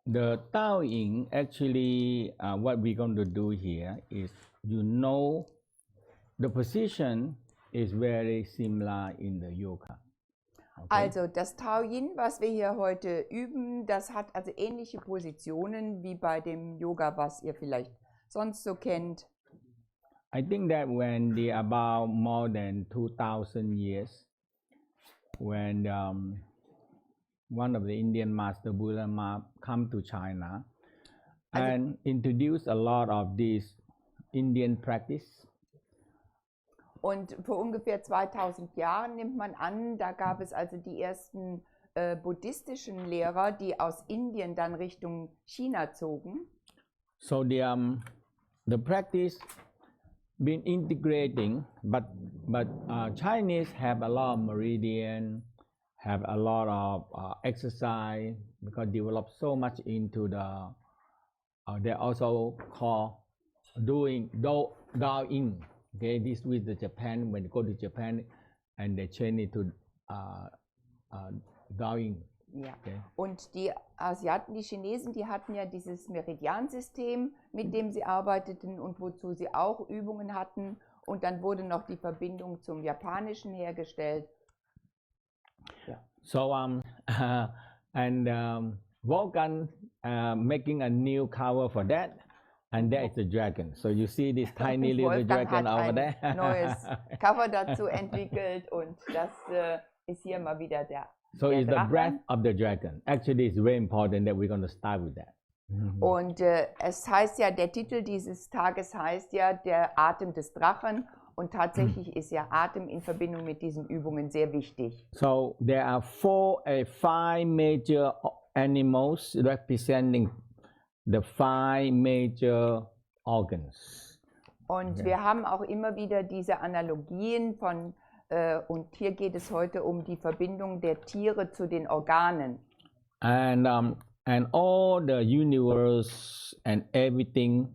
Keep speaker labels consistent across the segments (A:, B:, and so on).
A: The Tao Yin, actually, what we're going to do here is, the position is very similar in the yoga. Okay?
B: Also das Tao Yin, was wir hier heute üben, das hat also ähnliche Positionen wie bei dem Yoga, was ihr vielleicht sonst so kennt.
A: I think that when about more than 2000 years, when one of the Indian master Buddha come to China and introduced a lot of this Indian practice.
B: Und vor ungefähr 2000 Jahren nimmt man an, da gab es also die ersten buddhistischen Lehrer, die aus Indien dann Richtung China zogen.
A: So the practice been integrating, but Chinese have a lot of meridian, have a lot of exercise, because develop so much into the they also call doing taoyin. Okay, this with the Japan, when you go to Japan and they change it to taoyin.
B: Ja. Okay. Und die Asiaten, die Chinesen, die hatten ja dieses Meridiansystem, mit dem sie arbeiteten und wozu sie auch Übungen hatten. Und dann wurde noch die Verbindung zum Japanischen hergestellt.
A: Ja. So Volkan making a new cover for that, and there is the dragon. So you see this tiny little dragon over there.
B: Neues Cover dazu entwickelt und das ist hier mal wieder der.
A: So it's the breath of the dragon. Actually, it's very important that we're going to start with that.
B: Und es heißt ja, der Titel dieses Tages heißt ja der Atem des Drachen. Und tatsächlich ist ja Atem in Verbindung mit diesen Übungen sehr wichtig.
A: So there are five major animals representing the five major organs.
B: Und wir haben auch immer wieder diese Analogien von und hier geht es heute um die Verbindung der Tiere zu den Organen.
A: And all the universe and everything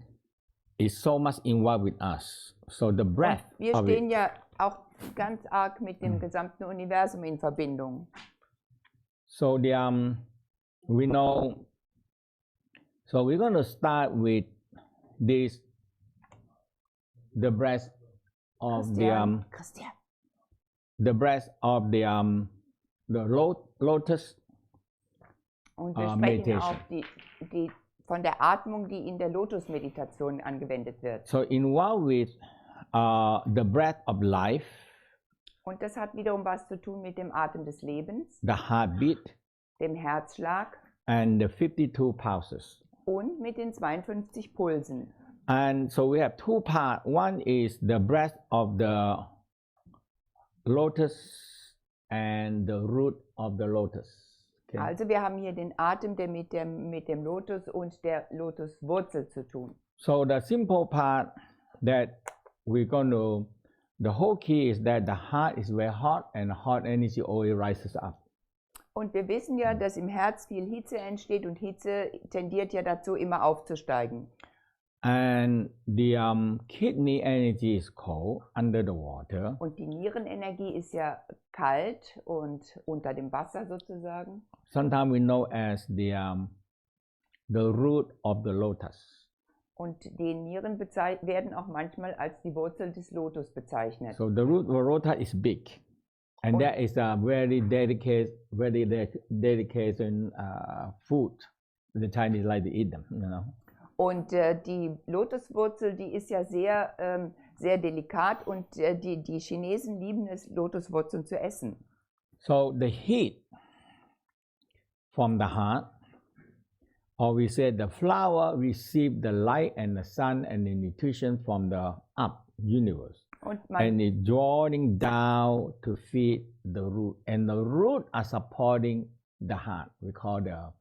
A: is so much involved with us. So the breath.
B: Und wir stehen ja auch ganz arg mit dem gesamten Universum in Verbindung.
A: So we know. So we're going to start with this, the breath of
B: Christian.
A: The breath of the Lotus.
B: Und wir sprechen auch von der Atmung, die in der Lotus-Meditation angewendet wird.
A: So involved with the breath of life.
B: Und das hat wiederum was zu tun mit dem Atem des Lebens.
A: The heartbeat.
B: Dem Herzschlag.
A: And the 52 pulses.
B: Und mit den 52 Pulsen.
A: And so we have two parts. One is the breath of the Lotus and the root of the lotus. Okay.
B: Also wir haben hier den Atem, der mit dem Lotus und der Lotuswurzel zu tun.
A: So the simple part that we're going to, the whole key is that the heart is very hot and hot energy always rises up.
B: Und wir wissen ja, dass im Herz viel Hitze entsteht und Hitze tendiert ja dazu, immer aufzusteigen.
A: And the kidney energy is cold under the water.
B: Und die Nierenenergie ist ja kalt und unter dem Wasser sozusagen.
A: Sometimes we know as the root of the lotus.
B: Und die Nieren werden auch manchmal als die Wurzel des Lotus bezeichnet.
A: So the root of the lotus is big. And that is a very dedicated food. The Chinese like to eat them, you know.
B: Und die Lotuswurzel, die ist ja sehr, sehr delikat und die Chinesen lieben es, Lotuswurzeln zu essen.
A: So the heat from the heart, or we say the flower receive the light and the sun and the nutrition from the up universe. And it's drawing down to feed the root. And the root are supporting the heart. We call the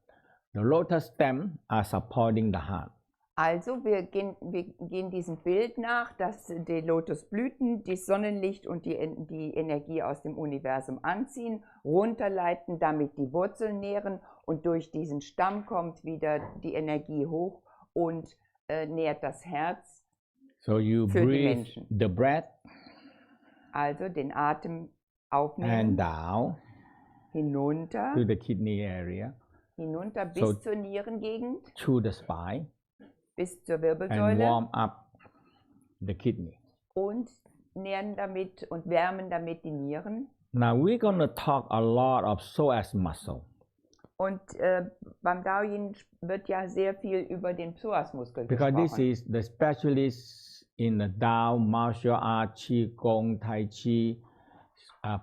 A: lotus stem are supporting the heart.
B: Also wir gehen diesem Bild nach, dass die Lotusblüten das Sonnenlicht und die Energie aus dem Universum anziehen, runterleiten, damit die Wurzeln nähren und durch diesen Stamm kommt wieder die Energie hoch und nährt das Herz.
A: So you
B: für
A: breathe
B: die Menschen.
A: The breath.
B: Also den Atem aufnehmen.
A: And down.
B: hinunter,
A: to the kidney area,
B: hinunter bis
A: So-
B: zur Nierengegend,
A: to the spine,
B: bis zur
A: and
B: Wirbelsäule
A: warm up the kidney.
B: und nähren damit und wärmen damit die Nieren.
A: Now we're going to talk a lot of psoas muscle.
B: Und beim Tao Yin wird ja sehr viel über den Psoasmuskel
A: Because this
B: gesprochen.
A: is the specialist in the Tao, martial art, Qigong, Tai Chi,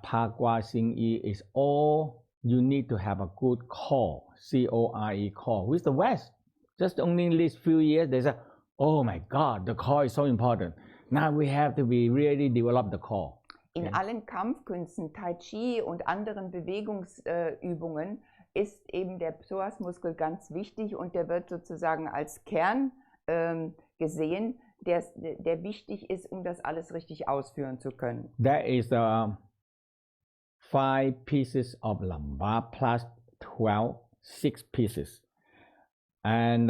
A: Pagua, Xing Yi, is all you need to have a good core, C-O-R-E, core. With the West, just only in these few years, they say, oh my God, the core is so important. Now we have to be really develop the core.
B: In
A: Okay.
B: allen Kampfkünsten, Tai Chi und anderen Bewegungsübungen ist eben der Psoasmuskel ganz wichtig und der wird sozusagen als Kern gesehen, der wichtig ist, um das alles richtig ausführen zu können.
A: There is 5 pieces of lumbar plus 6 pieces, and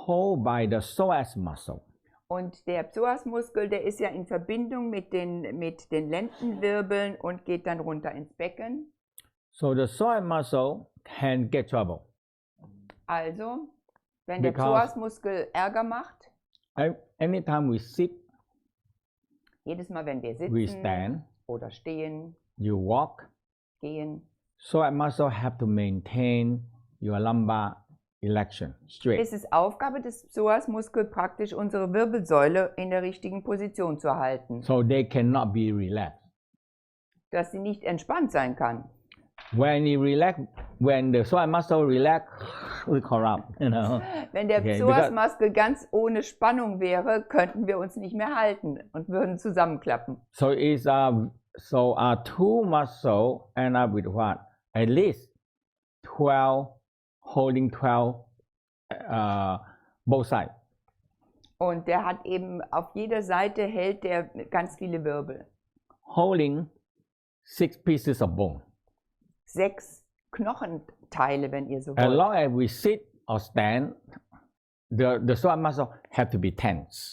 A: hold by the psoas muscle.
B: Und der Psoasmuskel, der ist ja in Verbindung mit den Lendenwirbeln und geht dann runter ins Becken.
A: So the psoas muscle can get trouble.
B: Also, wenn der
A: Because-
B: Psoasmuskel Ärger macht,
A: Anytime we sit,
B: jedes Mal, wenn wir
A: we
B: sitzen
A: stand,
B: oder stehen,
A: you walk,
B: gehen,
A: psoas muscle have to maintain your lumbar election straight.
B: ist es Aufgabe des Psoasmuskels praktisch unsere Wirbelsäule in der richtigen Position zu halten,
A: So they cannot be relaxed.
B: dass sie nicht entspannt sein kann.
A: When the psoas muscle relax, we corrupt, you know.
B: Wenn der
A: Okay,
B: Psoasmuskel ganz ohne Spannung wäre, könnten wir uns nicht mehr halten und würden zusammenklappen.
A: So it's two muscle end up with what? At least 12, holding 12 both sides.
B: Und der hat eben auf jeder Seite hält der ganz viele Wirbel.
A: Holding 6 pieces of bone.
B: 6 Knochenteile, wenn ihr so
A: As
B: wollt.
A: long as we sit or stand, the psoas muscle have to be tense.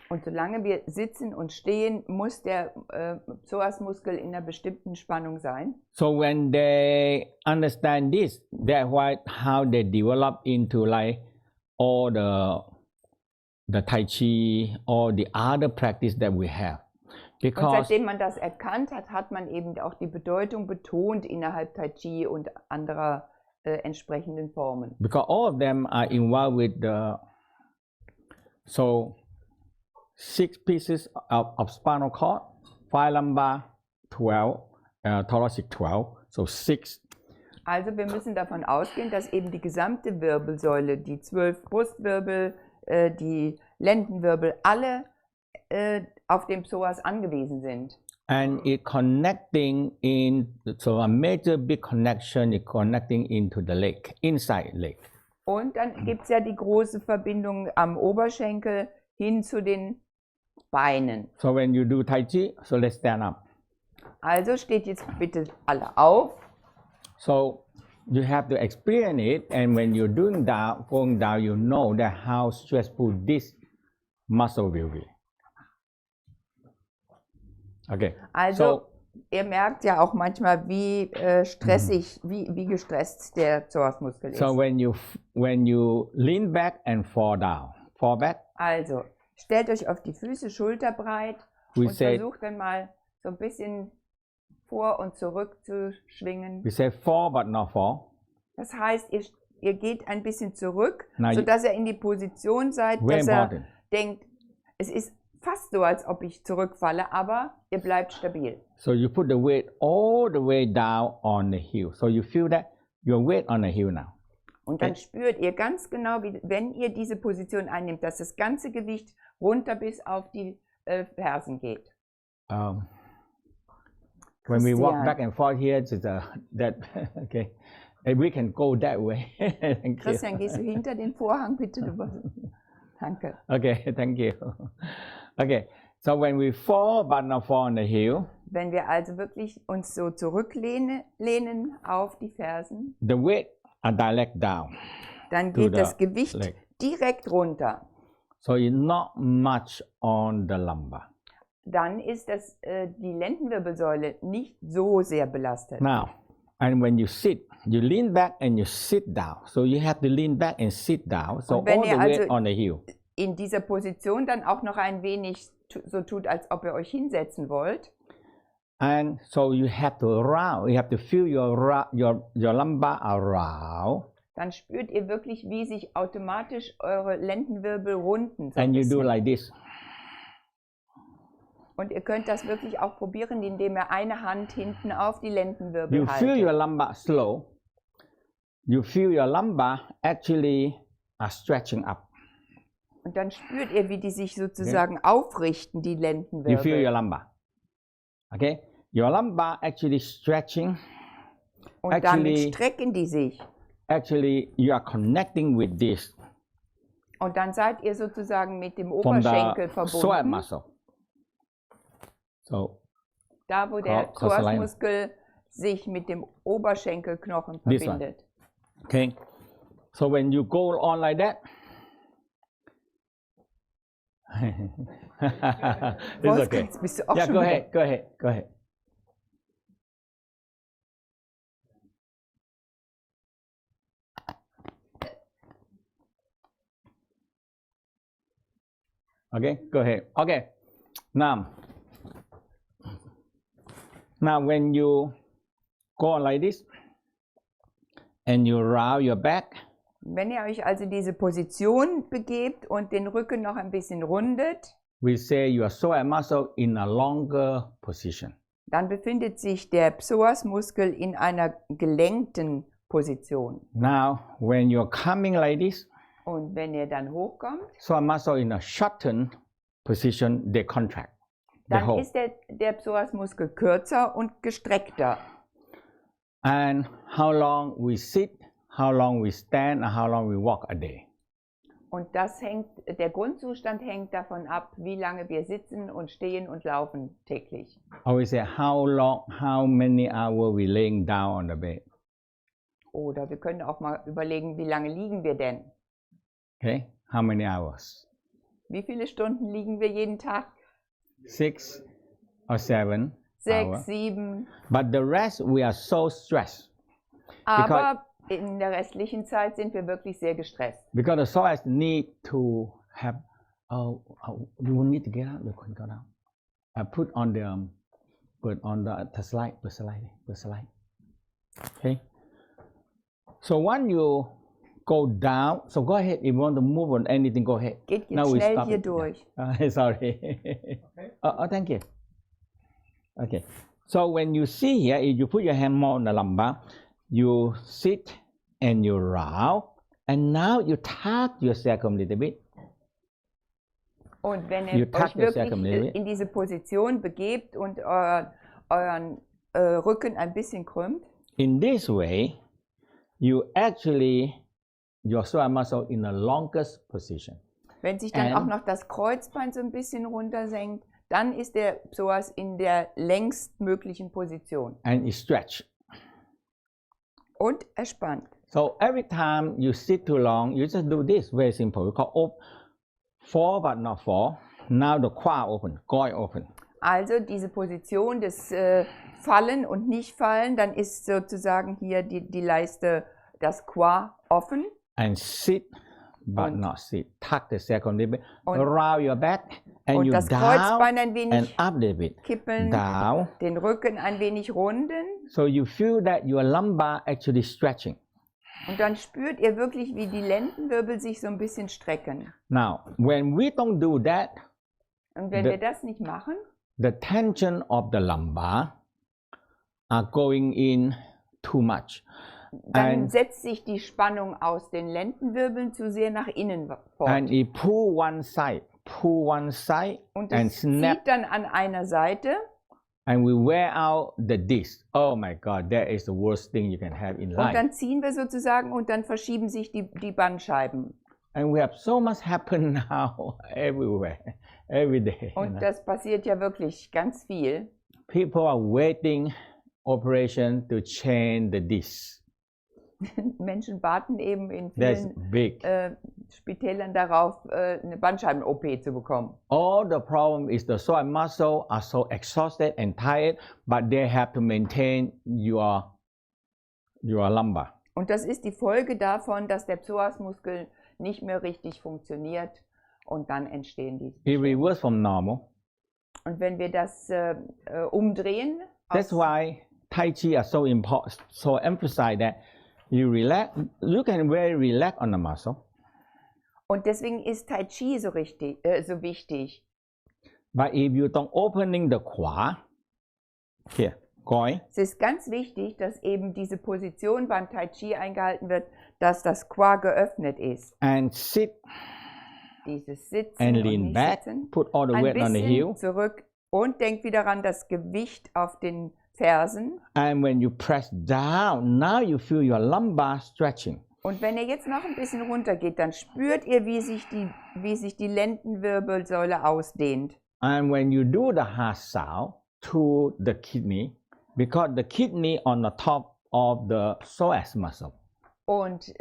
B: Und solange wir sitzen und stehen, muss der Psoasmuskel in einer bestimmten Spannung sein.
A: So when they understand this, that's why how they develop into like all the Tai Chi or the other practice that we have.
B: Und
A: Because
B: seitdem man das erkannt hat, hat man eben auch die Bedeutung betont innerhalb Tai Chi und anderer entsprechenden Formen.
A: all of them are involved with the 6 pieces of spinal cord, 5 lumbar, 12, thoracic 12, so 6.
B: Also wir müssen davon ausgehen, dass eben die gesamte Wirbelsäule, die 12 Brustwirbel, die Lendenwirbel, alle auf dem Psoas angewiesen sind.
A: And it connecting so a major big connection is connecting into the leg, inside leg.
B: Und dann gibt es ja die große Verbindung am Oberschenkel hin zu den Beinen.
A: So when you do Tai Chi, so let's stand up.
B: Also steht jetzt bitte alle auf.
A: So you have to experience it, and when you're going down, you know that how stressful this muscle will be. Okay.
B: Also ihr merkt ja auch manchmal, wie stressig, wie gestresst der Psoasmuskel ist.
A: So when you lean back and fall back,
B: Also stellt euch auf die Füße schulterbreit
A: we
B: und
A: say
B: versucht dann mal so ein bisschen vor und zurück zu schwingen.
A: fall but not fall.
B: Das heißt, ihr geht ein bisschen zurück,
A: Now
B: sodass ihr in die Position seid,
A: Very
B: dass er
A: important.
B: denkt, es ist fast so, als ob ich zurückfalle, aber ihr bleibt stabil.
A: So you put the weight all the way down on the heel. So you feel that your weight on the heel now.
B: Und dann spürt ihr ganz genau, wie, wenn ihr diese Position einnimmt, dass das ganze Gewicht runter bis auf die Fersen geht.
A: When we walk
B: Christian.
A: back and forth here, it's that okay. And we can go that way. Thank you.
B: Christian, gehst du hinter den Vorhang, bitte? Danke.
A: Okay, thank you. Okay, so when we fall but not fall on the heel,
B: Wenn wir also wirklich uns so zurücklehnen auf die Fersen,
A: the weight are direct down.
B: dann
A: To
B: geht
A: the
B: das Gewicht
A: leg.
B: direkt runter.
A: So it's not much on the lumbar.
B: Dann ist die Lendenwirbelsäule nicht so sehr belastet.
A: Now, And when you sit, you lean back and you sit down. So you have to lean back and sit down. So
B: Und wenn
A: all
B: ihr
A: the weight
B: also
A: on the heel.
B: in dieser Position dann auch noch ein wenig so tut, als ob ihr euch hinsetzen wollt.
A: And so you have to round. You have to feel your lumbar around.
B: Dann spürt ihr wirklich, wie sich automatisch eure Lendenwirbel runden. So
A: And you do like this.
B: Und ihr könnt das wirklich auch probieren, indem ihr eine Hand hinten auf die Lendenwirbel
A: You feel
B: haltet.
A: your lumbar slow. You feel your lumbar actually are stretching up.
B: Und dann spürt ihr, wie die sich sozusagen aufrichten, die
A: You feel your
B: Lendenwirbel.
A: lumbar. Okay? Your lumbar actually stretching.
B: Und damit strecken die sich.
A: Actually, you are connecting with this
B: Und dann seid ihr sozusagen mit dem
A: from
B: Oberschenkel
A: the psoas
B: verbunden.
A: muscle. So
B: Da, wo der
A: Cross alignment.
B: Psoasmuskel sich mit dem Oberschenkelknochen
A: This one.
B: verbindet.
A: okay. So when you go on like that, it's okay.
B: Wolfgang, jetzt bist du auch
A: Yeah,
B: schon
A: go
B: wieder.
A: ahead. Go ahead. Go ahead. Okay, go ahead. Okay, now when you go on like this and you round your back,
B: Wenn ihr euch also diese Position begebt und den Rücken noch ein bisschen rundet,
A: we say your psoas muscle in a longer position.
B: dann befindet sich der Psoasmuskel in einer gelenkten Position.
A: Now, when you're coming like this,
B: Und wenn ihr dann hochkommt,
A: psoas muscle in a shortened position, they contract. They
B: dann
A: hold.
B: ist der Psoasmuskel kürzer und gestreckter.
A: And how long we sit, how long we stand, and how long we walk a day.
B: Und der Grundzustand hängt davon ab, wie lange wir sitzen und stehen und laufen täglich.
A: Or we say how many hours we laying down on the bed.
B: Oder wir können auch mal überlegen, wie lange liegen wir denn?
A: Okay, how many hours?
B: Wie viele Stunden liegen wir jeden Tag?
A: 6 or 7
B: 6,
A: hours.
B: 7.
A: But the rest we are so stressed
B: Aber in der restlichen Zeit sind wir wirklich sehr gestresst.
A: because the psoas need to have. You need to get out. You can go down. Put on the slide. The slide. Okay. So when you go down, so go ahead. If you want to move on anything, go ahead.
B: Geht
A: Now
B: jetzt
A: we
B: schnell
A: stop
B: hier
A: it.
B: durch.
A: Sorry. Thank you. Okay. So when you see here, if you put your hand more on the lumbar, you sit and you round, and now you tuck yourself a little bit.
B: Und wenn
A: You
B: ihr
A: tuck
B: euch
A: yourself a little
B: wirklich
A: bit.
B: in diese Position begebt und euren Rücken ein bisschen krümmt,
A: In this way, you actually your psoas muscle in the longest position.
B: wenn sich dann
A: And-
B: auch noch das Kreuzbein so ein bisschen runtersenkt, dann ist der Psoas in der längstmöglichen Position
A: And it stretch.
B: und erspannt.
A: So every time you sit too long, you just do this. Very simple. We call fall but not fall. Now the qua open, goi open.
B: Also diese Position des Fallen und Nicht-Fallen, dann ist sozusagen hier die Leiste, das Qua offen.
A: And sit but
B: Und-
A: not sit. Tuck the second little bit.
B: Und-
A: Round your back and
B: Und
A: you
B: das
A: down
B: Kreuzbein ein
A: and
B: wenig
A: up a little bit.
B: kippeln,
A: Down.
B: den Rücken ein wenig runden.
A: So you feel that your lumbar actually stretching.
B: Und dann spürt ihr wirklich, wie die Lendenwirbel sich so ein bisschen strecken.
A: Now, when we don't do that,
B: Und wenn
A: The-
B: wir das nicht machen,
A: the tension of the lumbar are going in too much.
B: dann
A: And-
B: setzt sich die Spannung aus den Lendenwirbeln zu sehr nach innen fort.
A: And it pull one side
B: Und
A: and
B: es
A: snap,
B: zieht dann an einer Seite
A: and we wear out the disc. Oh my God, that is the worst thing you can have in
B: und
A: life.
B: dann ziehen wir sozusagen und dann verschieben sich die Bandscheiben.
A: And we have so much happen now everywhere, every day. you
B: Und
A: know.
B: das passiert ja wirklich ganz viel.
A: People are waiting operation to change the disc.
B: Menschen warten eben in
A: That's
B: vielen
A: big.
B: Spitälern darauf, eine Bandscheiben-OP zu bekommen.
A: All the problem is the psoas muscle are so exhausted and tired, but they have to maintain your your lumbar.
B: Und das ist die Folge davon, dass der Psoasmuskel nicht mehr richtig funktioniert und dann entstehen diese
A: It
B: Beschwerden.
A: reverses from normal.
B: Und wenn wir das umdrehen,
A: That's why Tai Chi are so important, so emphasize that you relax, you can very relax on the muscle.
B: und deswegen ist Tai Chi so wichtig.
A: But if you don't opening the Kwa, here, going,
B: Es ist ganz wichtig, dass eben diese Position beim Tai Chi eingehalten wird, dass das Qua geöffnet ist.
A: and sit
B: Dieses Sitzen
A: and
B: und
A: lean
B: nicht
A: back,
B: Sitzen.
A: put all the
B: Ein
A: weight on the heel.
B: bisschen zurück und denkt wieder daran, das Gewicht auf den Fersen.
A: And when you press down, now you feel your lumbar stretching.
B: Und wenn ihr jetzt noch ein bisschen runter geht, dann spürt ihr, wie sich die Lendenwirbelsäule ausdehnt.
A: And when you do the heart sound to the kidney, because the kidney on the top of the psoas muscle.
B: Und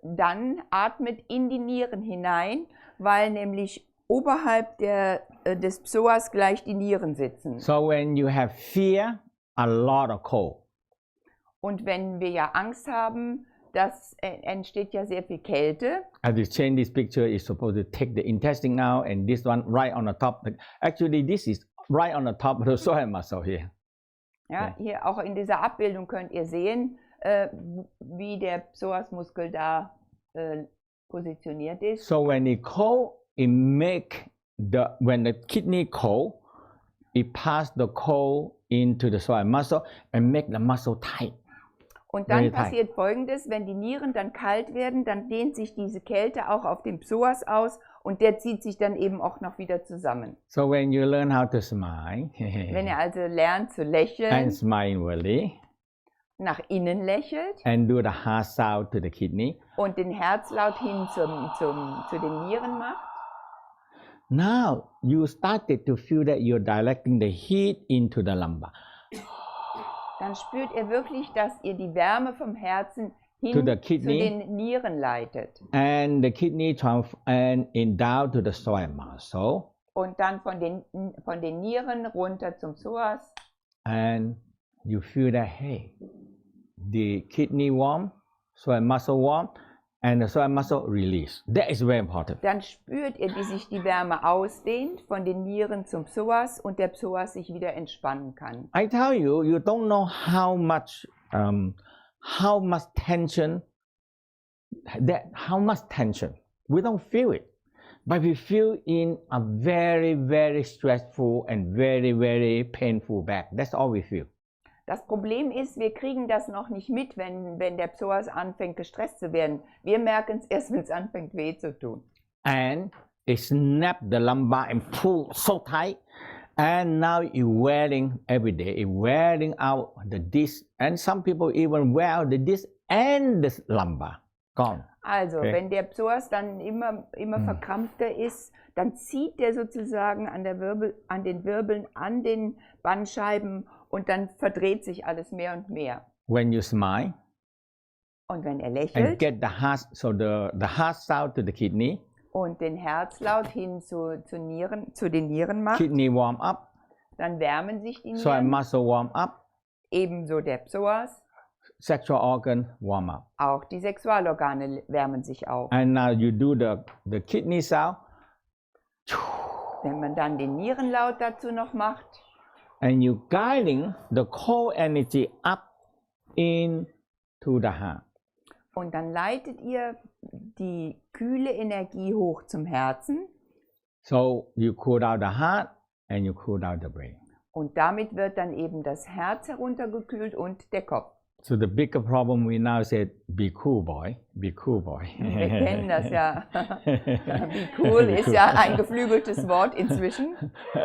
B: dann atmet in die Nieren hinein, weil nämlich oberhalb des Psoas gleich die Nieren sitzen.
A: So when you have fear, a lot of cold.
B: Und wenn wir ja Angst haben, das entsteht ja sehr viel Kälte.
A: As you change this picture, it's supposed to take the intestine out, and this one right on the top. Actually, this is right on the top of the psoas muscle here.
B: Ja, hier auch in dieser Abbildung könnt ihr sehen, wie der Psoasmuskel da positioniert ist.
A: So when it cold, when the kidney cold, it pass the cold into the psoas muscle and make the muscle tight.
B: Und dann passiert Folgendes: Wenn die Nieren dann kalt werden, dann dehnt sich diese Kälte auch auf den Psoas aus und der zieht sich dann eben auch noch wieder zusammen.
A: So when you learn how to smile,
B: Wenn ihr also lernt zu lächeln,
A: and smile inwardly,
B: nach innen lächelt
A: and do the heart sound to the kidney,
B: und den Herzlaut hin zu den Nieren macht,
A: now you started to feel that you're directing the heat into the lumbar.
B: dann spürt ihr wirklich, dass ihr die Wärme vom Herzen hin
A: To the
B: zu
A: kidney.
B: den Nieren leitet.
A: And the kidney and in down to the psoas muscle,
B: Und dann von den Nieren runter zum Psoas.
A: and you feel that hey, the kidney warm, psoas muscle warm, and the psoas muscle release. That is very important.
B: Dann spürt ihr, wie sich die Wärme ausdehnt von den Nieren zum Psoas und der Psoas sich wieder entspannen kann.
A: I tell you, you don't know how much tension. How much tension. We don't feel it, but we feel in a very, very stressful and very, very painful back. That's all we feel.
B: Das Problem ist, wir kriegen das noch nicht mit, wenn der Psoas anfängt, gestresst zu werden. Wir merken es erst, wenn es anfängt, weh zu tun.
A: And it snap the lumbar and pull so tight. And now you're wearing every day. You're wearing out the disc. And some people even wear out the disc and the lumbar. Gone.
B: Also,
A: Okay.
B: wenn der Psoas dann immer verkrampfter ist, dann zieht der sozusagen an den Wirbeln, an den Bandscheiben und dann verdreht sich alles mehr und mehr.
A: When you smile
B: Und wenn er
A: and
B: lächelt
A: get the heart, so the heart sound to the kidney,
B: und den Herzlaut hin zu den Nieren macht,
A: kidney warm up,
B: dann wärmen sich die
A: psoas
B: Nieren,
A: muscle warm up,
B: ebenso der Psoas,
A: sexual organ warm up.
B: auch die Sexualorgane wärmen sich auf.
A: And now you do the kidney sound,
B: Wenn man dann den Nierenlaut dazu noch macht,
A: and you guiding the cold energy up into the heart.
B: und dann leitet ihr die kühle Energie hoch zum Herzen
A: So you cool down the heart and you cool down the brain.
B: und damit wird dann eben das Herz heruntergekühlt und der Kopf.
A: So the bigger problem we now said, be cool boy, be cool boy.
B: Wir kennen das ja. Be cool ist ja ein geflügeltes Wort inzwischen.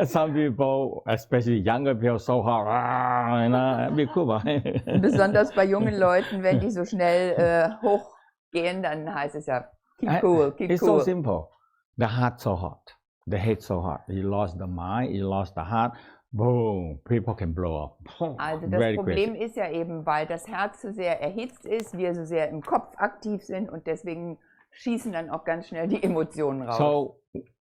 A: Some people, especially younger people, so hard, be cool boy.
B: Besonders bei jungen Leuten, wenn die so schnell hochgehen, dann heißt es ja, keep cool, keep
A: It's
B: cool.
A: so simple. The heart so hot, the head so hot. You lost the mind, you lost the heart. Boom, people can blow up.
B: Also das
A: Very
B: Problem
A: crazy.
B: ist ja eben, weil das Herz so sehr erhitzt ist, wir so sehr im Kopf aktiv sind und deswegen schießen dann auch ganz schnell die Emotionen raus.
A: So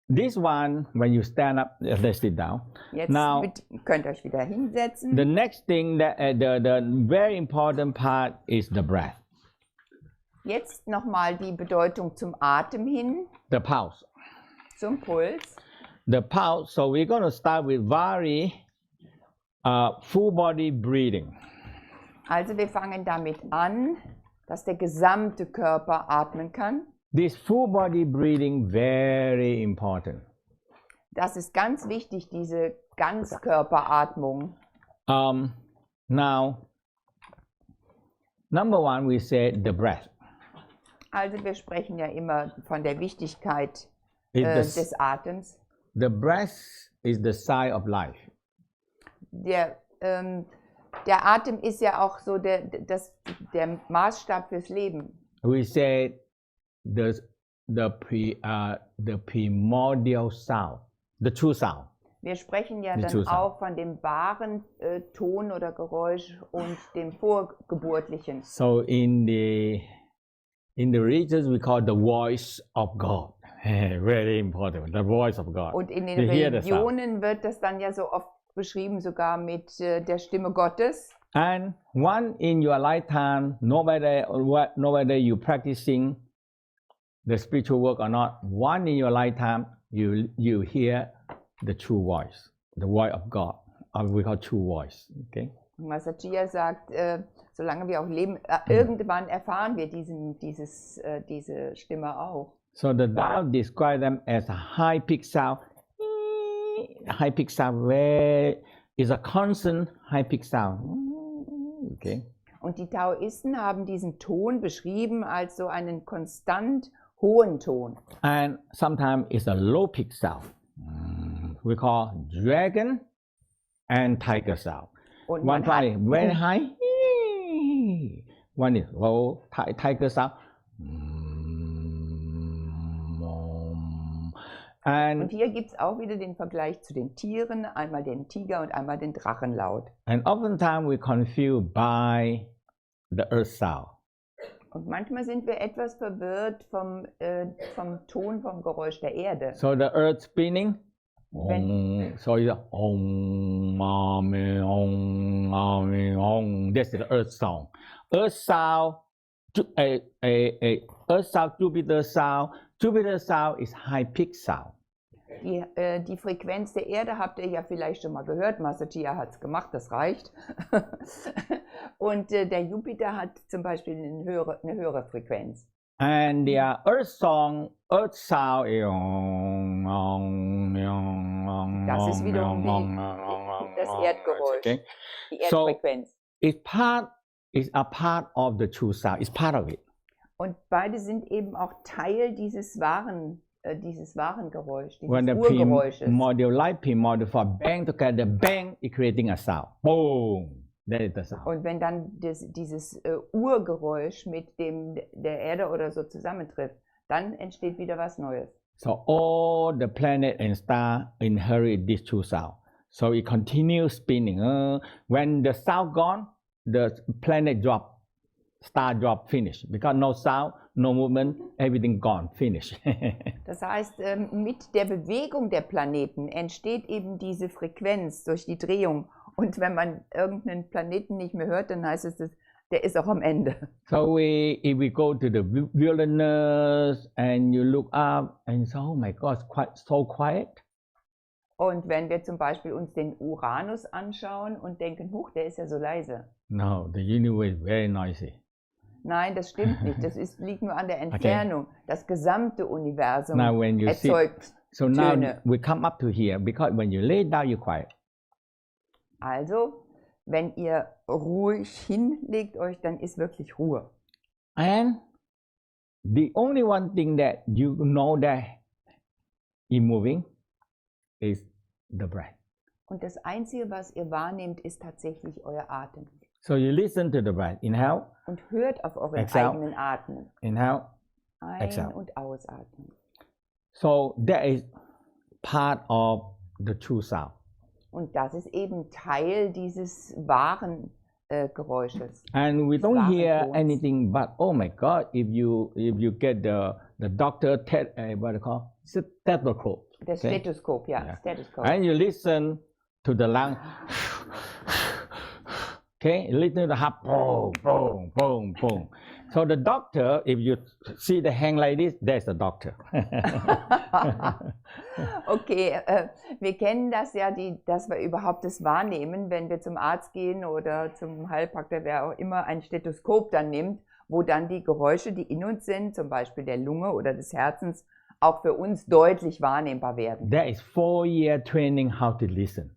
A: this one, when you stand up, let's sit down.
B: Jetzt
A: Now,
B: könnt ihr euch wieder hinsetzen.
A: the next thing that the very important part is the breath,
B: Jetzt nochmal die Bedeutung zum Atem hin,
A: the pulse.
B: zum Puls.
A: The pulse. So we're going to start with very full body breathing.
B: Also wir fangen damit an, dass der gesamte Körper atmen kann.
A: This full body breathing very important.
B: Das ist ganz wichtig, diese Ganzkörperatmung.
A: Now, number one, we said the breath.
B: Also wir sprechen ja immer von der Wichtigkeit des Atems.
A: The breath is the sign of life.
B: Der Atem ist ja auch so der Maßstab fürs Leben.
A: We said the primordial sound, the true sound.
B: Wir sprechen ja dann auch von dem wahren Ton oder Geräusch und dem vorgeburtlichen.
A: So in the regions we call the voice of God. Very important, the voice of God.
B: Und in den Religionen wird das dann ja so oft beschrieben, sogar mit der Stimme Gottes.
A: And one in your lifetime, no matter you practicing the spiritual work or not, one in your lifetime you hear the true voice, the voice of God, or we call true voice. Okay.
B: Mantak Chia sagt, solange wir auch leben, irgendwann erfahren wir diese Stimme auch.
A: So the Tao describe them as a high pitch sound. High pitch sound where is a constant high pitch sound. Okay.
B: Und die Taoisten haben diesen Ton beschrieben als so einen konstant hohen Ton.
A: And sometimes it's a low pitch sound. We call dragon and tiger sound.
B: Und
A: one is very high. One is low tiger sound.
B: Und hier gibt es auch wieder den Vergleich zu den Tieren, einmal den Tiger und einmal den Drachenlaut.
A: And oftentimes we confused by the earth sound.
B: Und manchmal sind wir etwas verwirrt vom Ton, vom Geräusch der Erde.
A: So the earth spinning. So it's that's the earth sound. Earth sound, earth sound, Jupiter sound. Jupiter sound is high pitch sound.
B: Die Frequenz der Erde habt ihr ja vielleicht schon mal gehört. Mantak Chia hat es gemacht, das reicht. Und der Jupiter hat zum Beispiel eine höhere Frequenz.
A: And the earth sound is
B: das ist wiederum das Erdgeräusch,
A: okay.
B: Die Erdfrequenz.
A: So it's a part of the true sound. It's part of it.
B: Und beide sind eben auch Teil dieses wahren Geräusch, dieses
A: When the
B: Urgeräusches.
A: primordial light, primordial for bang together, bang, it's creating a sound. Boom. That is the sound.
B: Und wenn dann dieses Urgeräusch mit dem der Erde oder so zusammentrifft, dann entsteht wieder was Neues.
A: So all the planet and star inherit this true sound. So it continues spinning. When the sound gone, the planet drop, star drop, finish. Because no sound, no movement, everything gone, finish.
B: Das heißt, mit der Bewegung der Planeten entsteht eben diese Frequenz durch die Drehung. Und wenn man irgendeinen Planeten nicht mehr hört, dann heißt es, der ist auch am Ende.
A: So if we go to the wilderness and you look up and say, oh my God, it's so quiet.
B: Und wenn wir zum Beispiel uns den Uranus anschauen und denken, huch, der ist ja so leise.
A: No, the universe is very noisy.
B: Nein, das stimmt nicht. Das liegt nur an der Entfernung. Okay. Das gesamte Universum erzeugt
A: so
B: Töne.
A: Now we come up to here because when you lay down, you're quiet.
B: Also, wenn ihr ruhig hinlegt euch, dann ist wirklich Ruhe.
A: And the only one thing that you know that is moving is the breath.
B: Und das Einzige, was ihr wahrnehmt, ist tatsächlich euer Atem.
A: So you listen to the breath. Inhale.
B: Und hört auf euren
A: Exhale.
B: eigenen Atmen.
A: Inhale.
B: Ein-
A: Exhale.
B: und ausatmen.
A: So that is part of the true sound.
B: Und das ist eben Teil dieses wahren Geräusches.
A: And we
B: des
A: don't
B: wahren
A: hear
B: Tons.
A: anything but, oh my God, if you get the doctor, what do you call stethoscope.
B: Das
A: Okay?
B: Stethoskop, ja,
A: Yeah.
B: Stethoskop.
A: And you listen to the lung. Okay, you listen to the heart, boom, boom, boom, boom. So the doctor, if you see the hand like this, there's the doctor.
B: Okay, wir kennen das ja, dass wir überhaupt das wahrnehmen, wenn wir zum Arzt gehen oder zum Heilpraktiker, wer auch immer, ein Stethoskop dann nimmt, wo dann die Geräusche, die in uns sind, zum Beispiel der Lunge oder des Herzens, auch für uns deutlich wahrnehmbar werden.
A: There is 4-year training how to listen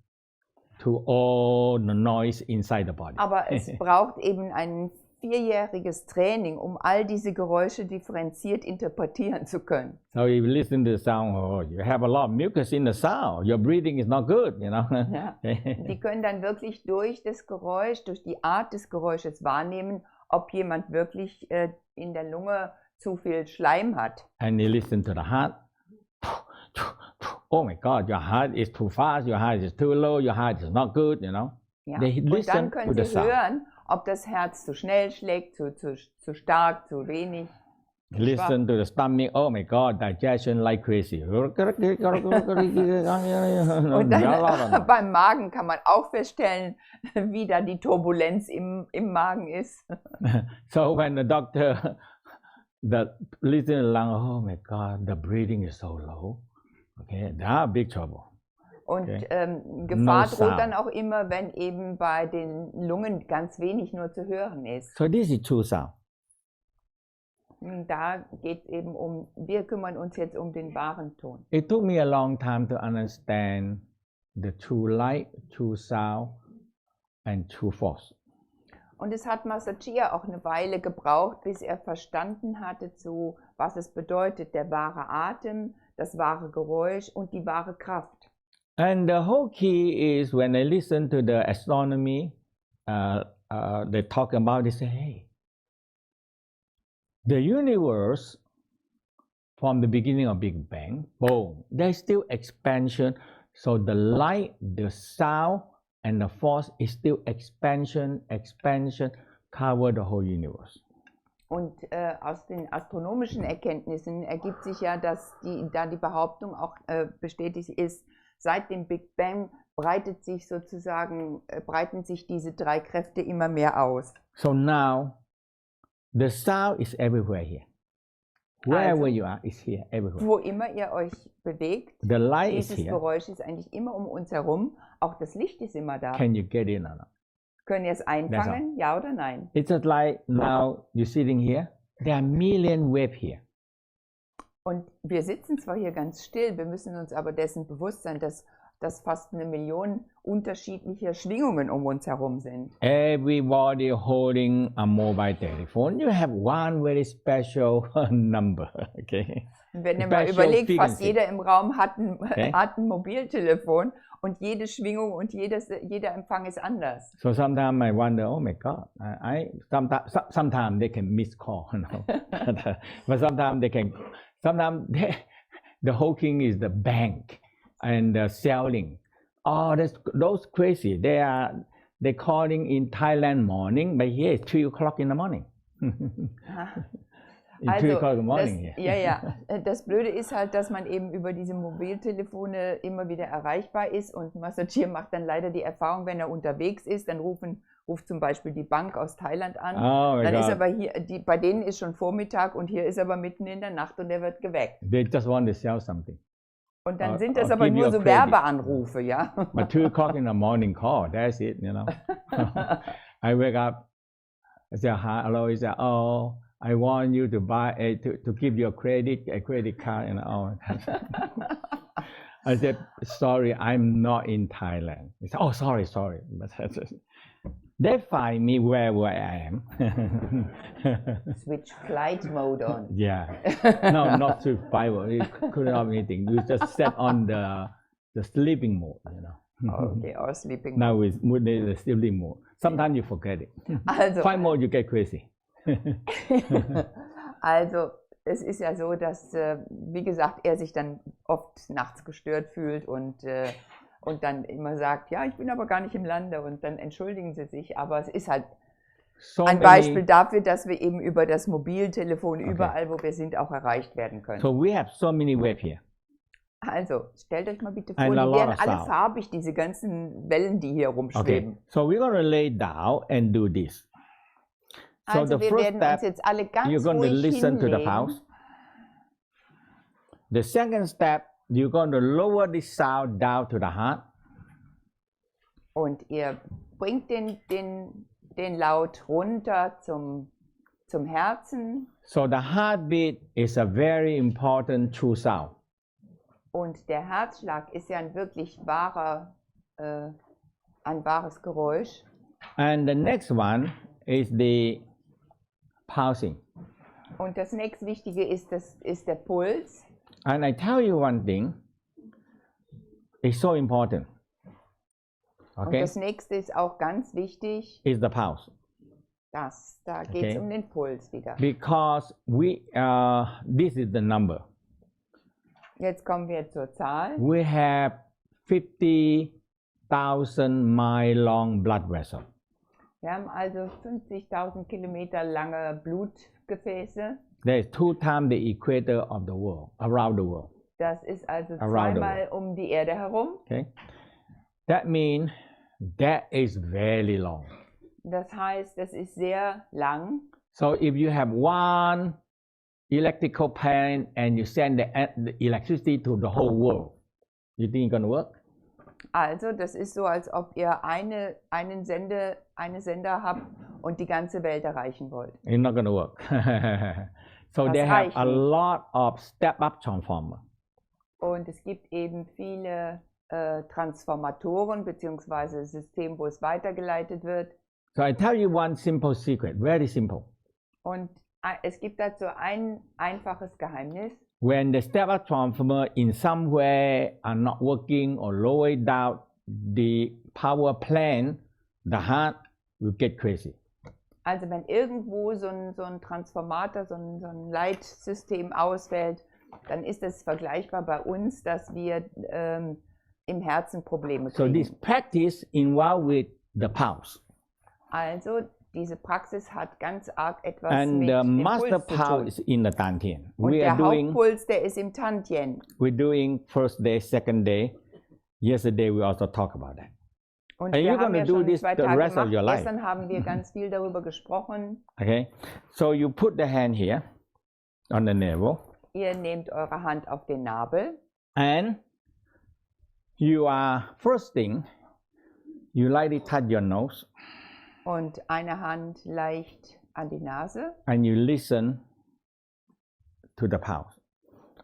A: to all the noise inside the body.
B: Aber es braucht eben ein 4-jähriges Training, um all diese Geräusche differenziert interpretieren zu können.
A: So if you listen to the sound, oh, you have a lot of mucus in the sound. Your breathing is not good, you know.
B: Ja. Die können dann wirklich durch das Geräusch, durch die Art des Geräusches wahrnehmen, ob jemand wirklich in der Lunge zu viel Schleim hat.
A: And you listen to the heart. Oh my God, your heart is too fast, your heart is too low, your heart is not good, you know.
B: Ja.
A: They
B: Und dann
A: listen to
B: können
A: the
B: Sie
A: sound.
B: hören, ob das Herz zu schnell schlägt, zu stark, zu wenig.
A: Listen to the stomach. Oh my God, digestion like crazy.
B: Und dann beim Magen kann man auch feststellen, wie da die Turbulenz im Magen ist.
A: So when the doctor listen to the lung, oh my God, the breathing is so low. Okay, they are big trouble.
B: Und
A: Okay.
B: Gefahr
A: No
B: droht
A: sound.
B: dann auch immer, wenn eben bei den Lungen ganz wenig nur zu hören ist.
A: So this is true sound.
B: Da geht es eben wir kümmern uns jetzt um den wahren Ton.
A: It took me a long time to understand the true light, true sound, and true force.
B: Und es hat Mantak Chia auch eine Weile gebraucht, bis er verstanden hatte, was es bedeutet, der wahre Atem, das wahre Geräusch und die wahre Kraft.
A: And the whole key is when I listen to the astronomy, they talk about this. Say, hey, the universe from the beginning of Big Bang, boom, there's still expansion. So the light, the sound, and the force is still expansion, cover the whole universe.
B: Und aus den astronomischen Erkenntnissen ergibt sich ja, dass da die Behauptung auch bestätigt ist, seit dem Big Bang breiten sich diese drei Kräfte immer mehr aus.
A: So now, the sound is everywhere here. Wherever
B: Also,
A: you are, is here, everywhere.
B: Wo immer ihr euch bewegt,
A: The light is
B: dieses
A: here.
B: Geräusch ist eigentlich immer um uns herum. Auch das Licht ist immer da.
A: Can you get in or not?
B: Können ihr es einfangen, ja oder nein?
A: It's just like now you're sitting here. There are million waves here.
B: Und wir sitzen zwar hier ganz still, wir müssen uns aber dessen bewusst sein, dass fast 1 Million unterschiedliche Schwingungen um uns herum sind.
A: Everybody holding a mobile telephone. You have one very special number. Okay.
B: Und wenn ihr mal
A: Special
B: überlegt, fast
A: frequency.
B: jeder im Raum hat
A: Okay.
B: hat ein Mobiltelefon und jede Schwingung und jeder Empfang ist anders.
A: So sometimes I wonder, oh my God, sometimes they can miss call, you know. But sometimes the whole thing is the bank and the selling. Oh, those crazy. They're calling in Thailand morning, but here it's 3 o'clock in the morning. In 3 o'clock in the morning here.
B: Ja. Das Blöde ist halt, dass man eben über diese Mobiltelefone immer wieder erreichbar ist und Mantak Chia macht dann leider die Erfahrung, wenn er unterwegs ist, dann ruft zum Beispiel die Bank aus Thailand an.
A: Oh my
B: dann
A: God.
B: ist aber hier, bei denen ist schon Vormittag und hier ist aber mitten in der Nacht und er wird geweckt.
A: They just want to sell something.
B: Und dann
A: Or-
B: sind das
A: or
B: aber
A: give you
B: nur
A: a
B: so
A: credit.
B: Werbeanrufe, ja.
A: But 2 o'clock in the morning call, that's it, you know. I wake up, I say, hello, he said, oh, I want you to buy to give you a credit card, and all. I said, sorry, I'm not in Thailand. He said, oh, sorry. But they find me wherever I am.
B: Switch flight mode on.
A: Yeah. No, not through Bible. It couldn't have anything. We just set on the sleeping mode, you know.
B: Okay, or sleeping
A: Now with the sleeping mode. Sometimes you forget it.
B: Also,
A: 5 more, you get crazy.
B: Also, es ist ja so, dass, wie gesagt, er sich dann oft nachts gestört fühlt und und dann immer sagt, ja, ich bin aber gar nicht im Lande und dann entschuldigen sie sich, aber es ist halt ein Beispiel dafür, dass wir eben über das Mobiltelefon überall, wo wir sind, auch erreicht werden können.
A: So we have so many waves here.
B: Also, stellt euch mal bitte vor, die werden alle farbig, diese ganzen Wellen, die hier rumschweben.
A: Okay, so we're going to lay down and do this. So
B: Also, wir werden uns jetzt alle ganz ruhig hinlegen.
A: The second step, you're going to lower the sound down to the heart.
B: Und ihr bringt den Laut runter zum Herzen.
A: So the heartbeat is a very important true sound.
B: Und der Herzschlag ist ja ein wirklich ein wahres Geräusch.
A: And the next one is the pulsing.
B: Und das nächstwichtige ist der Puls.
A: And I tell you one thing, it's so important. Okay?
B: Und das nächste ist auch ganz wichtig.
A: Is the pulse.
B: Da geht es um den Puls wieder.
A: Because this is the number.
B: Jetzt kommen wir zur Zahl.
A: We have 50,000 mile long blood vessels.
B: Wir haben also 50.000 Kilometer lange Blutgefäße.
A: That is 2 times the equator of the world, around the world.
B: Das ist also zweimal um die Erde herum.
A: Okay. That means that is very long.
B: Das heißt, das ist sehr lang.
A: So if you have one electrical pan and you send the electricity to the whole world, you think it's going to work?
B: Also, das ist so, als ob ihr eine Sender habt und die ganze Welt erreichen wollt.
A: It's not going to work. So
B: Das
A: they have a
B: nicht.
A: lot of step-up transformer.
B: Und es gibt eben viele Transformatoren bzw. Systeme, wo es weitergeleitet wird.
A: So I tell you one simple secret, very simple.
B: Und es gibt dazu ein einfaches Geheimnis.
A: When the step-up transformer in some way are not working or lower down the power plant, the heart will get crazy.
B: Also wenn irgendwo so ein Transformator, so ein Leitsystem ausfällt, dann ist es vergleichbar bei uns, dass wir im Herzen Probleme kriegen.
A: So this practice involved with the pulse.
B: Also diese Praxis hat ganz arg etwas
A: And
B: mit
A: the
B: dem
A: master
B: Puls zu tun.
A: pulse is in the Dantian.
B: Und der Hauptpuls, der ist im Tantien.
A: We're doing first day, second day. Yesterday we also talk about that.
B: Und
A: And
B: wir
A: you're
B: haben ja
A: going to do
B: schon
A: this
B: 2
A: the
B: Tage
A: rest of
B: gemacht.
A: your life.
B: Gestern haben wir ganz viel darüber gesprochen.
A: Okay, so you put the hand here on the navel.
B: Ihr nehmt eure Hand auf den Nabel.
A: And you are, first thing, you lightly touch your nose.
B: Und eine Hand leicht an die Nase.
A: And you listen to the pulse.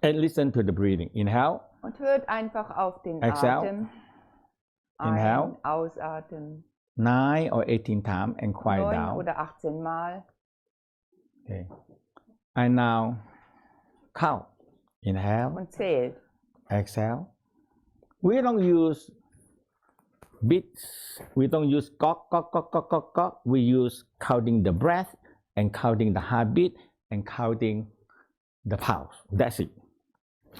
A: And listen to the breathing. Inhale.
B: Und hört einfach auf den
A: Exhale.
B: Atem.
A: Inhale.
B: Ausatmen.
A: 9 or 18 times and quiet
B: 9
A: down.
B: oder 18 Mal.
A: Okay. And now count. Inhale.
B: Und zählt.
A: Exhale. We don't use beats. We don't use gok, gok, gok, gok, gok, gok. We use counting the breath and counting the heartbeat and counting the pulse. That's it.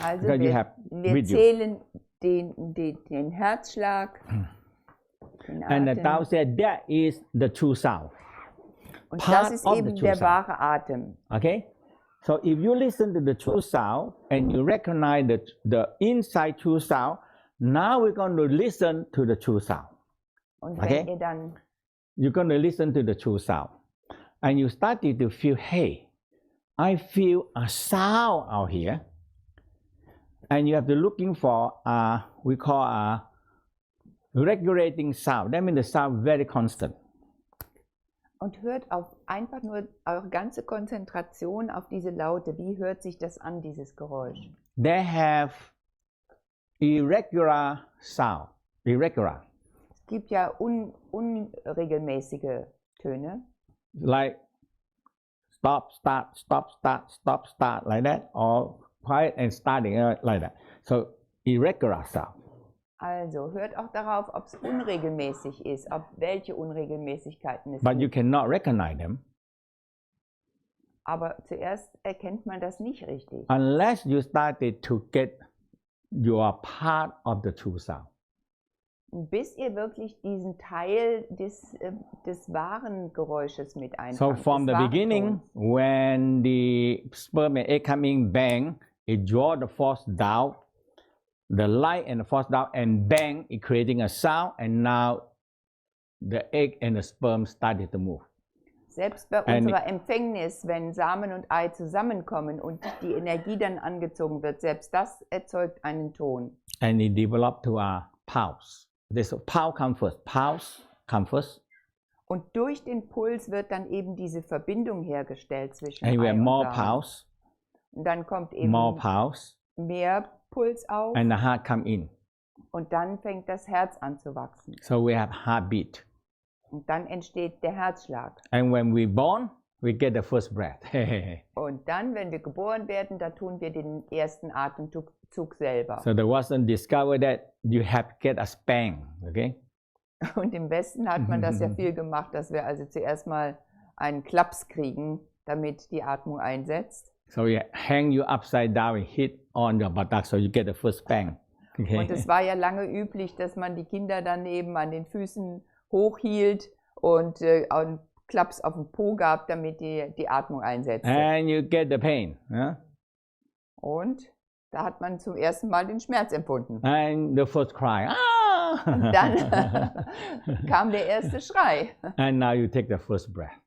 B: Also
A: Because you have
B: wir zählen den Herzschlag. Den
A: And the
B: Atem.
A: Tao said that is the true sound.
B: Und
A: part
B: das ist
A: of the
B: eben
A: true
B: der
A: sound.
B: wahre Atem.
A: Okay? So if you listen to the true sound and you recognize the inside true sound, now we're going to listen to the true sound.
B: Und
A: Okay.
B: wenn ihr dann
A: You're going to listen to the true sound. And you started to feel, hey, I feel a sound out here. And you have to looking for we call a regulating sound. That means the sound very constant.
B: und hört auf einfach nur eure ganze Konzentration auf diese Laute. Wie hört sich das an, dieses Geräusch?
A: They have irregular sound. Irregular.
B: Es gibt ja unregelmäßige Töne.
A: Like stop, start, stop, start, stop, start, like that, or quiet and starting like that. So irregular sound.
B: Also hört auch darauf, ob es unregelmäßig ist, ob welche Unregelmäßigkeiten es
A: But you
B: gibt.
A: cannot recognize them
B: Aber zuerst erkennt man das nicht richtig.
A: unless you started to get your part of the true sound.
B: bis ihr wirklich diesen Teil des wahren Geräusches mit einfangt.
A: So from the beginning, when the sperm and egg coming, bang, it draw the force down, the light and the force down, and bang, it creating a sound, and now the egg and the sperm started to move.
B: Selbst bei unserer Empfängnis, wenn Samen und Ei zusammenkommen und die Energie dann angezogen wird, selbst das erzeugt einen Ton.
A: And it developed to a pulse. This pulse comes first. Pulse comes first.
B: Und durch den Puls wird dann eben diese Verbindung hergestellt zwischen
A: And we
B: Ei
A: have
B: und
A: more
B: Samen.
A: pulse.
B: Und dann kommt eben
A: More pulse.
B: mehr Puls auf.
A: And the heart come in.
B: Und dann fängt das Herz an zu wachsen.
A: So we have heartbeat.
B: Und dann entsteht der Herzschlag.
A: And when we born, we get the first breath.
B: Und dann, wenn wir geboren werden, da tun wir den ersten Atemzug selber.
A: So there wasn't discovered that you have to get a spank, okay?
B: Und im Westen hat man das ja viel gemacht, dass wir also zuerst mal einen Klaps kriegen, damit die Atmung einsetzt.
A: So you hang you upside down and hit on your buttock, so you get the first spank. Okay?
B: Und es war ja lange üblich, dass man die Kinder dann eben an den Füßen hochhielt und einen Klaps auf den Po gab, damit die Atmung einsetzte.
A: And you get the pain.
B: Und da hat man zum ersten Mal den Schmerz empfunden.
A: And the first cry.
B: Und dann kam der erste Schrei.
A: And now you take the first breath.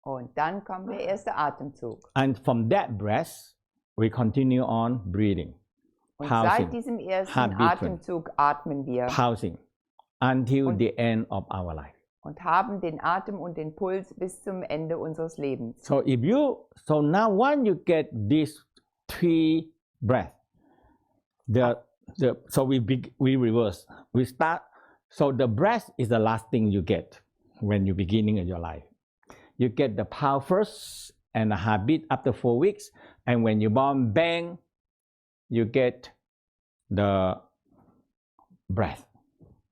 B: Und dann kommt der erste Atemzug.
A: And from that breath, we continue on breathing.
B: Und
A: Pausing.
B: seit diesem ersten Atemzug atmen wir.
A: Pausing until the end of our life.
B: Und haben den Atem und den Puls bis zum Ende unseres Lebens.
A: So now when you get these three breaths, so we reverse. We start. So the breath is the last thing you get when you're beginning of your life. You get the pulse first and the heartbeat after 4 weeks, and when you're born, bang, you get the breath.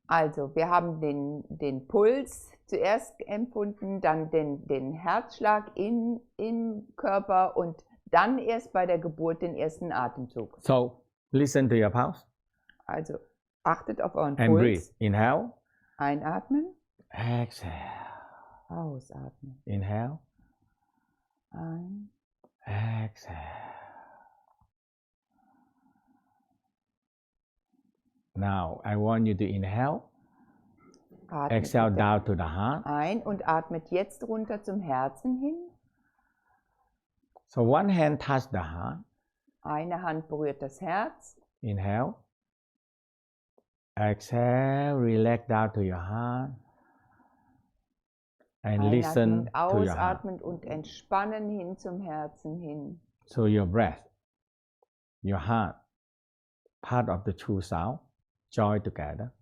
B: Also, wir haben den Puls zuerst empfunden, dann den Herzschlag im Körper und dann erst bei der Geburt den ersten Atemzug.
A: So, listen to your pulse.
B: Also, achtet auf euren
A: And
B: Puls.
A: breathe. Inhale.
B: Einatmen.
A: Exhale.
B: Ausatmen.
A: Inhale.
B: Ein.
A: Exhale. Now, I want you to inhale.
B: Atmet
A: Exhale down to the heart.
B: ein und atmet jetzt runter zum Herzen hin.
A: So one hand touch the heart.
B: Eine Hand berührt das Herz.
A: Inhale. Exhale, relax down to your heart. And listen
B: Einatmen und
A: to your heart.
B: ausatmen und entspannen hin zum Herzen hin.
A: So your breath, your heart, part of the true sound, join together.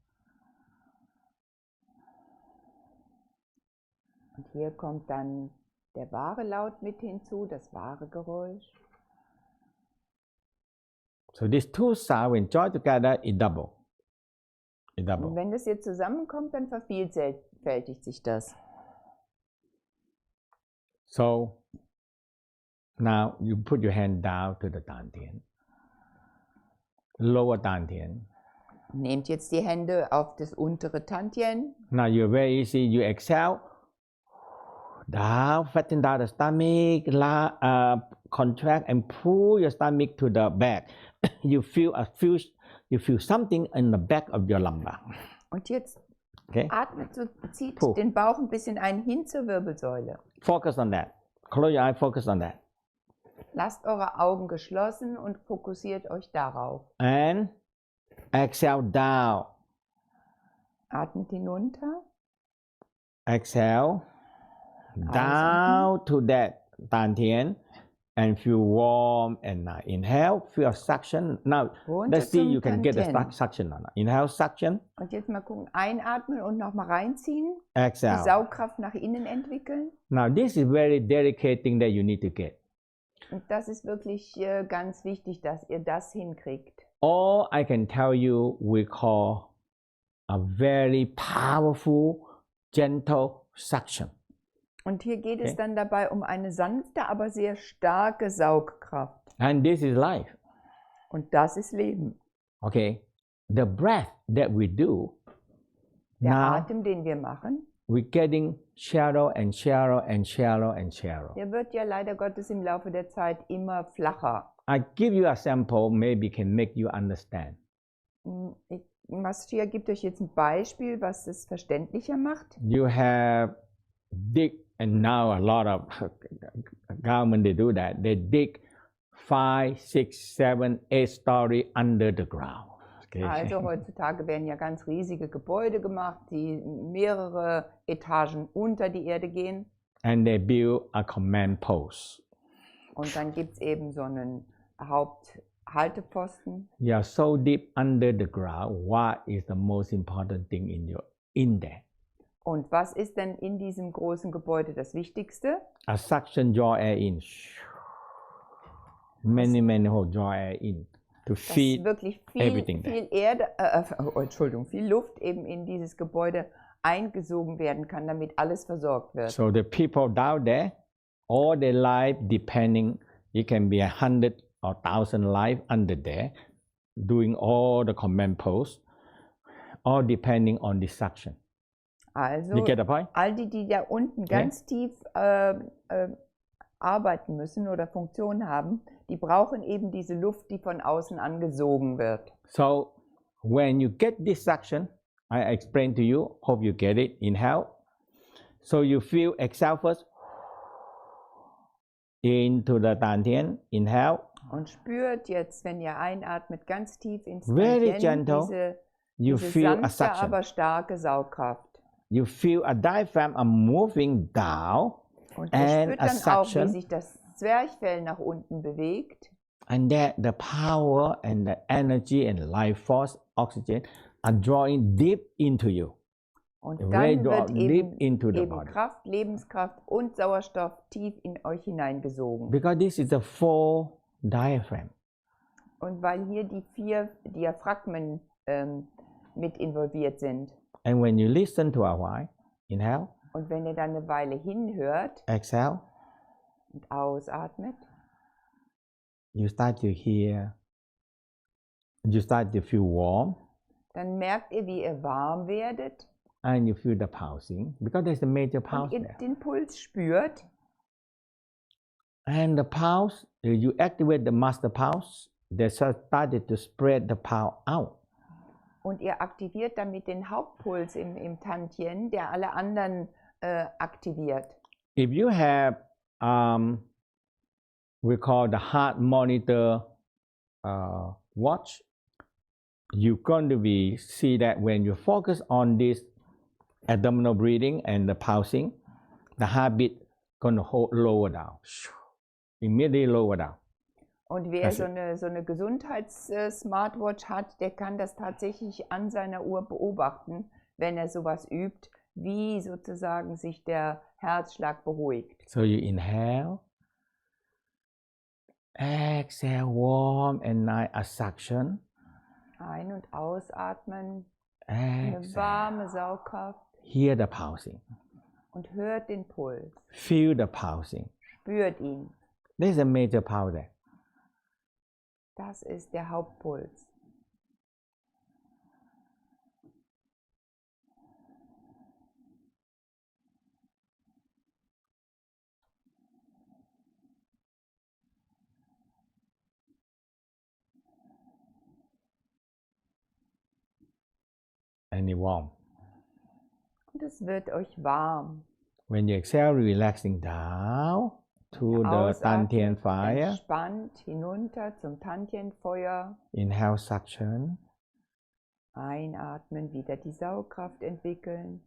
B: Und hier kommt dann der wahre Laut mit hinzu, das wahre Geräusch.
A: So these two sounds, when join together, it double. It
B: Und
A: double.
B: wenn das jetzt zusammenkommt, dann vervielfältigt sich das.
A: So now you put your hand down to the Dantian, lower Dantian.
B: Nehmt jetzt die Hände auf das untere Tantien.
A: Now you're very easy. You exhale down, flatten down the stomach, contract and pull your stomach to the back. You feel something in the back of your lumbar.
B: Und jetzt
A: Okay.
B: atmet so, zieht
A: Puh.
B: den Bauch ein bisschen ein hin zur Wirbelsäule.
A: Focus on that. Close your eye. Focus on that.
B: Lasst eure Augen geschlossen und fokussiert euch darauf.
A: And exhale down.
B: Atmet hinunter.
A: Exhale down to that Dantian and feel warm and nice. Inhale, feel a suction. Now
B: Runter
A: let's see
B: zum
A: you can get the
B: Tantien.
A: suction or not. Inhale, suction.
B: Und jetzt mal gucken, einatmen und nochmal reinziehen. Die
A: Exhale.
B: Saugkraft nach innen entwickeln.
A: Now this is very delicate thing that you need to get.
B: Und das ist wirklich ganz wichtig, dass ihr das hinkriegt.
A: All I can tell you, we call a very powerful, gentle suction.
B: Und hier geht es
A: Okay.
B: dann dabei um eine sanfte, aber sehr starke Saugkraft.
A: And this is life.
B: Und das ist Leben.
A: Okay. The breath that we do
B: Der
A: Now
B: Atem, den wir machen,
A: we're getting shallow and shallow and shallow and shallow.
B: der wird ja leider Gottes im Laufe der Zeit immer flacher.
A: I give you a sample, maybe can make you understand.
B: Mantak gibt euch jetzt ein Beispiel, was es verständlicher macht.
A: You have dig, and now a lot of government they do that. They dig 5, 6, 7, 8 story under the ground. Okay.
B: Also heutzutage werden ja ganz riesige Gebäude gemacht, die mehrere Etagen unter die Erde gehen.
A: And they build a command post.
B: Und dann gibt es eben so einen Haupthalteposten.
A: You are so deep under the ground. What is the most important thing in there?
B: Und was ist denn in diesem großen Gebäude das Wichtigste?
A: A suction draw air in. Many hold draw air in to feed
B: wirklich
A: everything
B: viel Erde, viel Luft eben in dieses Gebäude eingesogen werden kann, damit alles versorgt wird.
A: So the people down there, all their life depending, it can be 100 or 1,000 life under there, doing all the command posts, all depending on the suction.
B: Also
A: You get the point?
B: all die da unten ganz tief arbeiten müssen oder Funktion haben, die brauchen eben diese Luft, die von außen angesogen wird.
A: So when you get this suction, I explain to you, hope you get it, inhale. So you feel exhale first, into the Dantian, inhale.
B: Und spürt jetzt, wenn ihr einatmet, ganz tief ins
A: Very
B: Tantien,
A: gentle, you
B: diese
A: feel a
B: sanfte,
A: suction.
B: aber starke Saugkraft.
A: You feel a diaphragm moving down.
B: Und ihr
A: And
B: spürt
A: a
B: dann auch, wie
A: suction.
B: sich das Zwerchfell nach unten bewegt.
A: And that the power and the energy and life force, oxygen, are drawing deep into you.
B: Und
A: Very
B: dann wird
A: deep into the
B: eben
A: body.
B: Kraft, Lebenskraft und Sauerstoff tief in euch hineingesogen.
A: Because this is a full diaphragm.
B: Und weil hier die 4 Diaphragmen mit involviert sind.
A: And when you listen to a while, inhale,
B: Und wenn ihr dann eine Weile hinhört
A: exhale,
B: und ausatmet,
A: you start to hear, you start to feel warm,
B: dann merkt ihr, wie ihr warm werdet
A: and you feel the pulsing, because there's a major
B: und
A: pulse
B: ihr
A: there.
B: den Puls spürt.
A: And the pulse, you activate the master pulse, they started to spread the pulse out.
B: Und ihr aktiviert damit den Hauptpuls im Tantien, der alle anderen aktiviert.
A: If you have, we call the heart monitor watch, you're going to see that when you focus on this abdominal breathing and the pulsing, the heartbeat going to lower down, immediately lower down.
B: Und wer so eine Gesundheits-Smartwatch hat, der kann das tatsächlich an seiner Uhr beobachten, wenn er sowas übt, wie sozusagen sich der Herzschlag beruhigt.
A: So you inhale, exhale, warm and nice, a suction.
B: Ein- und ausatmen, eine warme Saugkraft
A: Hear the pulsing.
B: und hört den Puls.
A: Feel the pulsing.
B: Spürt ihn.
A: There's a major pulse there.
B: Das ist der Hauptpuls.
A: And it's warm.
B: Und es wird euch warm.
A: When you exhale, relaxing down to the Dantian fire.
B: Entspannt hinunter zum Tantienfeuer.
A: Inhale, suction.
B: Einatmen, wieder die Saugkraft entwickeln.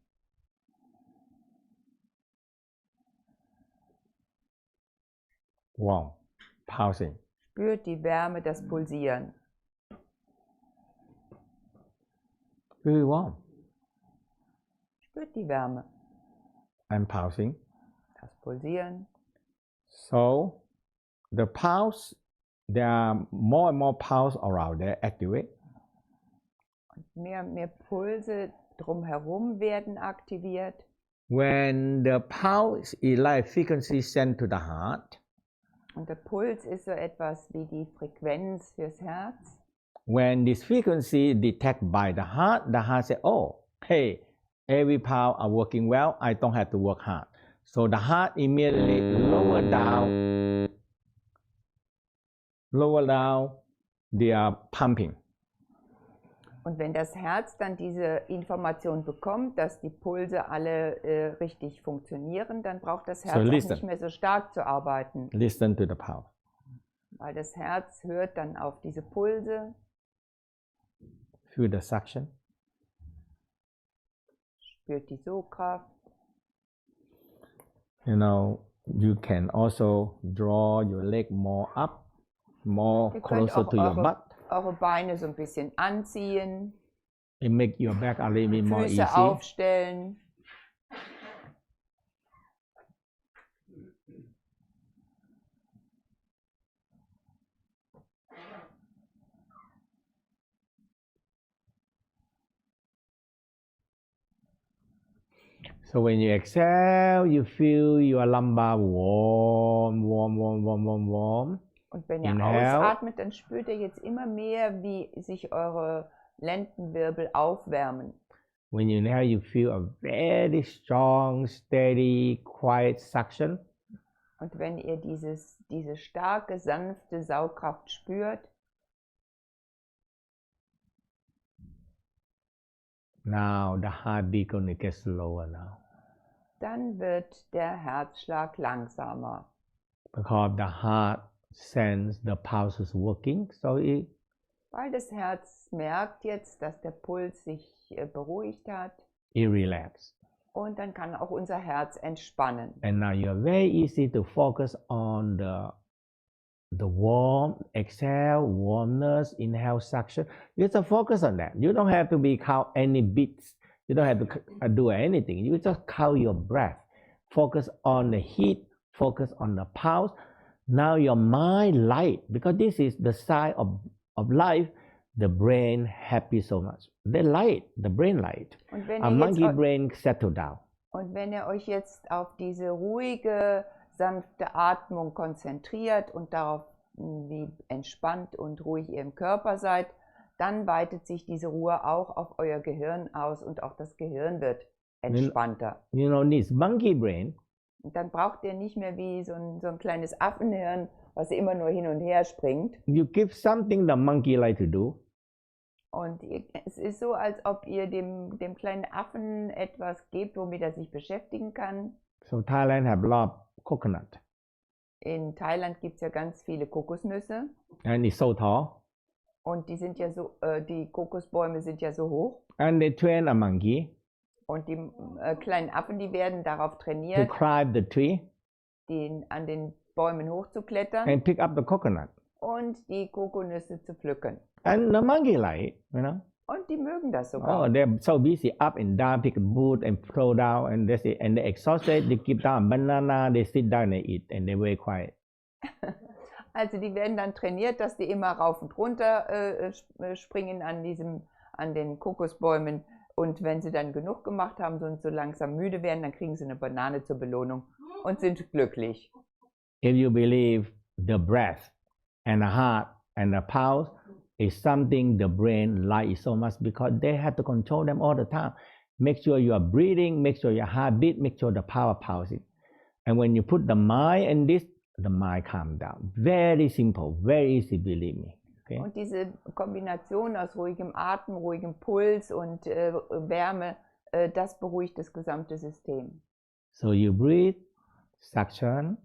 A: Warm. Pulsing.
B: Spürt die Wärme, das Pulsieren.
A: Really warm.
B: Spürt die Wärme,
A: And pulsing.
B: das Pulsieren.
A: So the pulse, there are more and more pulse around there activate.
B: Mehr Pulse drumherum werden aktiviert.
A: When the pulse is like frequency sent to the heart,
B: Und der Puls ist so etwas wie die Frequenz fürs Herz.
A: when this frequency detected by the heart say, oh, hey, every part are working well. I don't have to work hard. So the heart immediately lower down their pumping.
B: Und wenn das Herz dann diese Information bekommt, dass die Pulse alle richtig funktionieren, dann braucht das Herz auch nicht mehr so stark zu arbeiten.
A: Listen to the pulse.
B: Weil das Herz hört dann auf diese Pulse.
A: Feel the suction.
B: Spürt die Sogkraft.
A: You know, you can also draw your leg more up, more closer to your butt.
B: Eure Beine so ein bisschen anziehen.
A: It makes your back a little bit more easy.
B: Füße aufstellen.
A: So when you exhale, you feel your lumbar warm.
B: Und wenn ihr ausatmet, dann spürt ihr jetzt immer mehr, wie sich eure Lendenwirbel aufwärmen.
A: When you inhale, you feel a very strong, steady, quiet suction.
B: Und wenn ihr diese starke, sanfte Saugkraft spürt,
A: now the heartbeat gonna get slower now.
B: Dann wird der Herzschlag langsamer.
A: Because the heart sense the pulse is working, so
B: weil das Herz merkt jetzt, dass der Puls sich beruhigt hat.
A: It relax.
B: Und dann kann auch unser Herz entspannen.
A: And now you're very easy to focus on the warm exhale, warmness, inhale, suction. You just focus on that. You don't have to count any beats. You don't have to do anything. You just count your breath. Focus on the heat. Focus on the pulse. Now your mind light, because this is the sign of life. The brain happy so much. The light, the brain light. A monkey brain settle down.
B: Und wenn ihr euch jetzt auf diese ruhige, sanfte Atmung konzentriert und darauf, wie entspannt und ruhig ihr im Körper seid, dann weitet sich diese Ruhe auch auf euer Gehirn aus und auch das Gehirn wird entspannter.
A: You know, this monkey brain.
B: Und dann braucht ihr nicht mehr wie so ein kleines Affenhirn, was immer nur hin und her springt.
A: You give something the monkey like to do.
B: Und es ist so, als ob ihr dem kleinen Affen etwas gebt, womit er sich beschäftigen kann.
A: So Thailand have a lot of coconut.
B: In Thailand gibt es ja ganz viele Kokosnüsse.
A: And it's so tall.
B: Und die sind ja so, die Kokosbäume sind ja so hoch.
A: And they train a monkey.
B: Und die kleinen Affen, die werden darauf trainiert,
A: to climb the tree.
B: An den Bäumen hochzuklettern.
A: And pick up the coconut.
B: Und die Kokosnüsse zu pflücken.
A: And the monkey like, you know.
B: Und die mögen das sogar.
A: Oh, they're so busy up and down, pick a boot and throw down, and that's it. And they're exhausted. They keep down a banana. They sit down and eat, and they're very quiet.
B: Also die werden dann trainiert, dass die immer rauf und runter springen an den Kokosbäumen. Und wenn sie dann genug gemacht haben und so langsam müde werden, dann kriegen sie eine Banane zur Belohnung und sind glücklich.
A: If you believe the breath and the heart and the pulse is something the brain likes so much, because they have to control them all the time. Make sure you are breathing, make sure your heart beat, make sure the power pulsing. And when you put the mind in this, the mind calm down. Very simple, very easy, believe me. Okay?
B: Und diese Kombination aus ruhigem Atem, ruhigem Puls und Wärme, das beruhigt das gesamte System.
A: So you breathe, suction.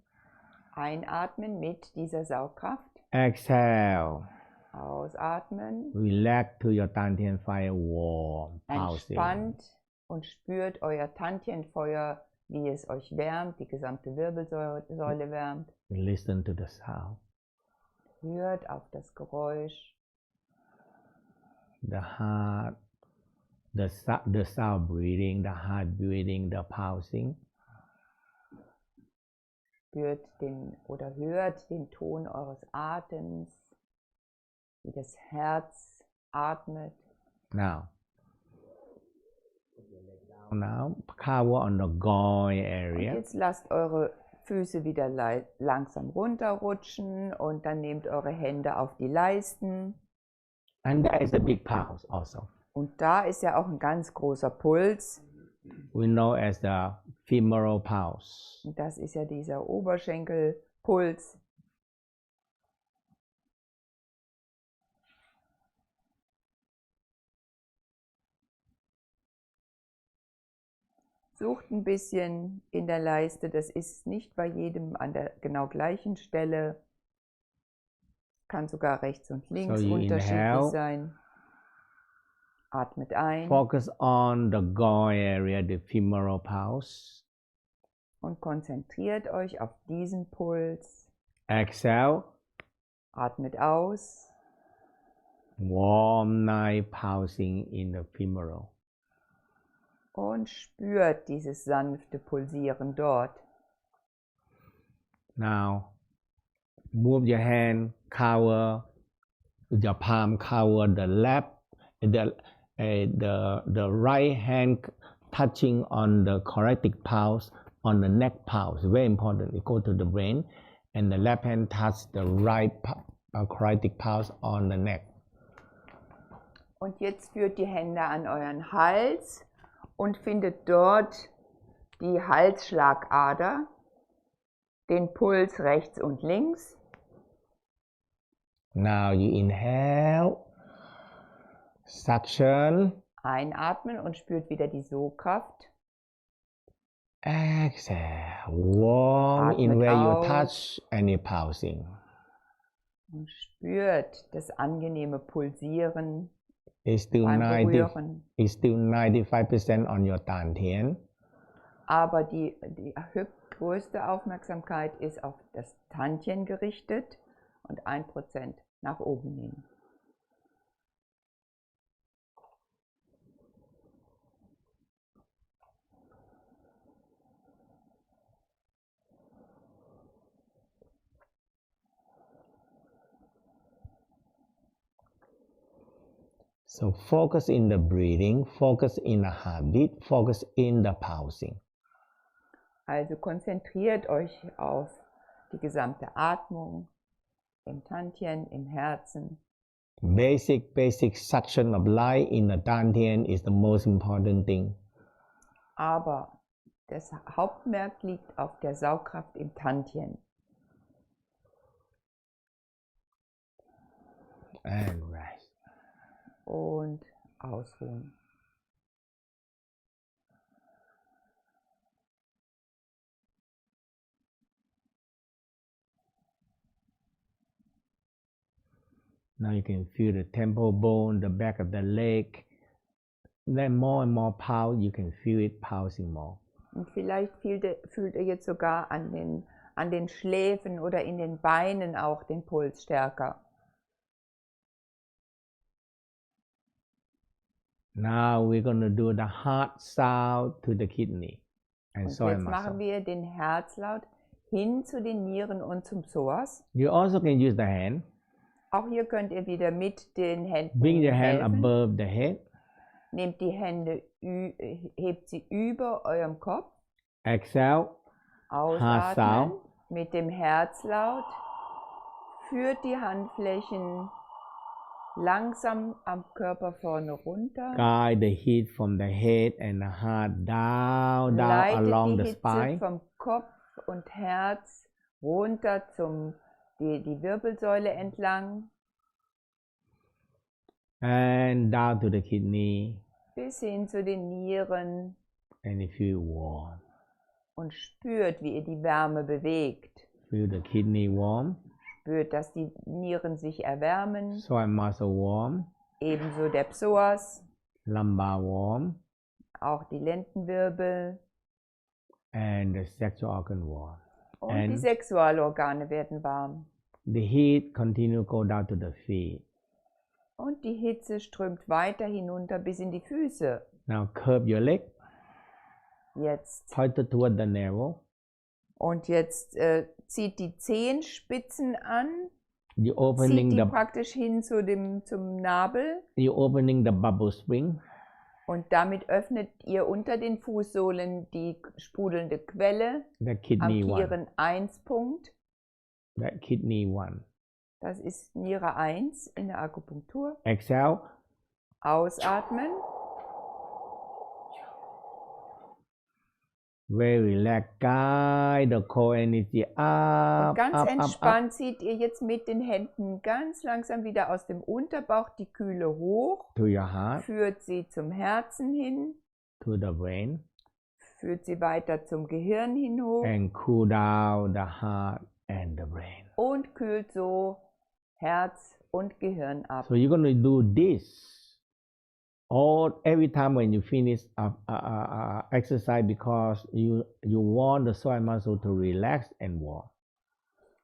B: Einatmen mit dieser Saugkraft.
A: Exhale.
B: Ausatmen.
A: Relax to your Dantianfire warm.
B: Entspannt und spürt euer Dantianfeuer, wie es euch wärmt, die gesamte Wirbelsäule wärmt.
A: Listen to the sound.
B: Hört auf das Geräusch.
A: The heart, the sound breathing, the heart breathing, the pulsing.
B: Spürt hört den Ton eures Atems, wie das Herz atmet.
A: Now cover on the groin area.
B: Und jetzt lasst eure Füße wieder langsam runterrutschen und dann nehmt eure Hände auf die Leisten.
A: And there is a big pulse also.
B: Und da ist ja auch ein ganz großer Puls.
A: we know as the femoral pulse.
B: Und das ist ja dieser Oberschenkelpuls. Sucht ein bisschen in der Leiste, das ist nicht bei jedem an der genau gleichen Stelle. Kann sogar rechts und links
A: So you
B: unterschiedlich
A: inhale.
B: sein. Atmet ein
A: Focus on the gore area, the femoral pulse.
B: und konzentriert euch auf diesen Puls.
A: Exhale.
B: Atmet aus.
A: Warm night pulsing in the femoral.
B: Und spürt dieses sanfte Pulsieren dort.
A: Now, move your hand, cover your palm, cover the left, the right hand touching on the thoracic pulse, on the neck pulse. Very important. You go to the brain, and the left hand touch the right thoracic pulse on the neck.
B: Und jetzt führt die Hände an euren Hals und findet dort die Halsschlagader, den Puls rechts und links.
A: Now you inhale, suction.
B: Einatmen und spürt wieder die Sogkraft.
A: Exhale, warm in
B: Atmet
A: where you
B: aus.
A: touch any pulsing.
B: Und spürt das angenehme Pulsieren
A: It's still
B: beim
A: 90,
B: Berühren.
A: it's still 95% on your Dantian.
B: Aber die größte Aufmerksamkeit ist auf das Tantien gerichtet und 1% nach oben nehmen.
A: So focus in the breathing, focus in the heartbeat, focus in the pulsing.
B: Also konzentriert euch auf die gesamte Atmung, im Tantien, im Herzen.
A: Basic suction of light in the Dantian is the most important thing.
B: Aber das Hauptmerk liegt auf der Saugkraft im Tantien.
A: And rest.
B: Und ausruhen.
A: Now you can feel the temple bone, the back of the leg. Then more and more pulse, you can feel it pulsing more.
B: Und vielleicht fühlt ihr jetzt sogar an den Schläfen oder in den Beinen auch den Puls stärker.
A: Now we're going to do the heart sound to the kidney and
B: Und
A: soil
B: jetzt machen
A: muscle.
B: wir den Herzlaut hin zu den Nieren und zum Psoas.
A: You also can use the hand.
B: Auch hier könnt ihr wieder mit den Händen
A: Bring your hand
B: helfen.
A: above the head.
B: Nehmt die Hände, hebt sie über eurem Kopf.
A: Exhale.
B: Ausatmen
A: sound.
B: mit dem Herzlaut. Führt die Handflächen langsam am Körper vorne runter.
A: Guide the heat from the head and the heart down
B: Leitet
A: along
B: die
A: the
B: Hitze
A: spine.
B: vom Kopf und Herz runter die Wirbelsäule entlang.
A: And down to the kidney.
B: Bis hin zu den Nieren.
A: And you feel warm.
B: Und spürt, wie ihr die Wärme bewegt.
A: Feel the kidney warm.
B: Spürt, dass die Nieren sich erwärmen.
A: Soil muscle warm.
B: Ebenso der Psoas.
A: Lumbar warm.
B: Auch die Lendenwirbel.
A: And the sexual organ warm.
B: Und die Sexualorgane werden warm.
A: The heat continue go down to the feet.
B: Und die Hitze strömt weiter hinunter bis in die Füße.
A: Now curve your leg.
B: Jetzt.
A: Pointed toward the navel.
B: Und jetzt zieht die Zehenspitzen an.
A: You opening
B: Zieht die
A: the
B: praktisch hin zum Nabel.
A: you opening the bubble spring.
B: Und damit öffnet ihr unter den Fußsohlen die sprudelnde Quelle
A: The
B: am
A: kidney one.
B: Nieren-1-Punkt.
A: The kidney one.
B: Das ist Niere 1 in der Akupunktur.
A: Exhale.
B: Ausatmen.
A: Very relaxed. Guide the core energy up,
B: Und ganz
A: up,
B: entspannt zieht ihr jetzt mit den Händen ganz langsam wieder aus dem Unterbauch die Kühle hoch,
A: to your heart,
B: führt sie zum Herzen hin,
A: to the brain,
B: führt sie weiter zum Gehirn hin hoch
A: and cool down the heart and the brain.
B: und kühlt so Herz und Gehirn ab.
A: So you're going to do this every time when you finish exercise because you want the soil muscle to relax and warm.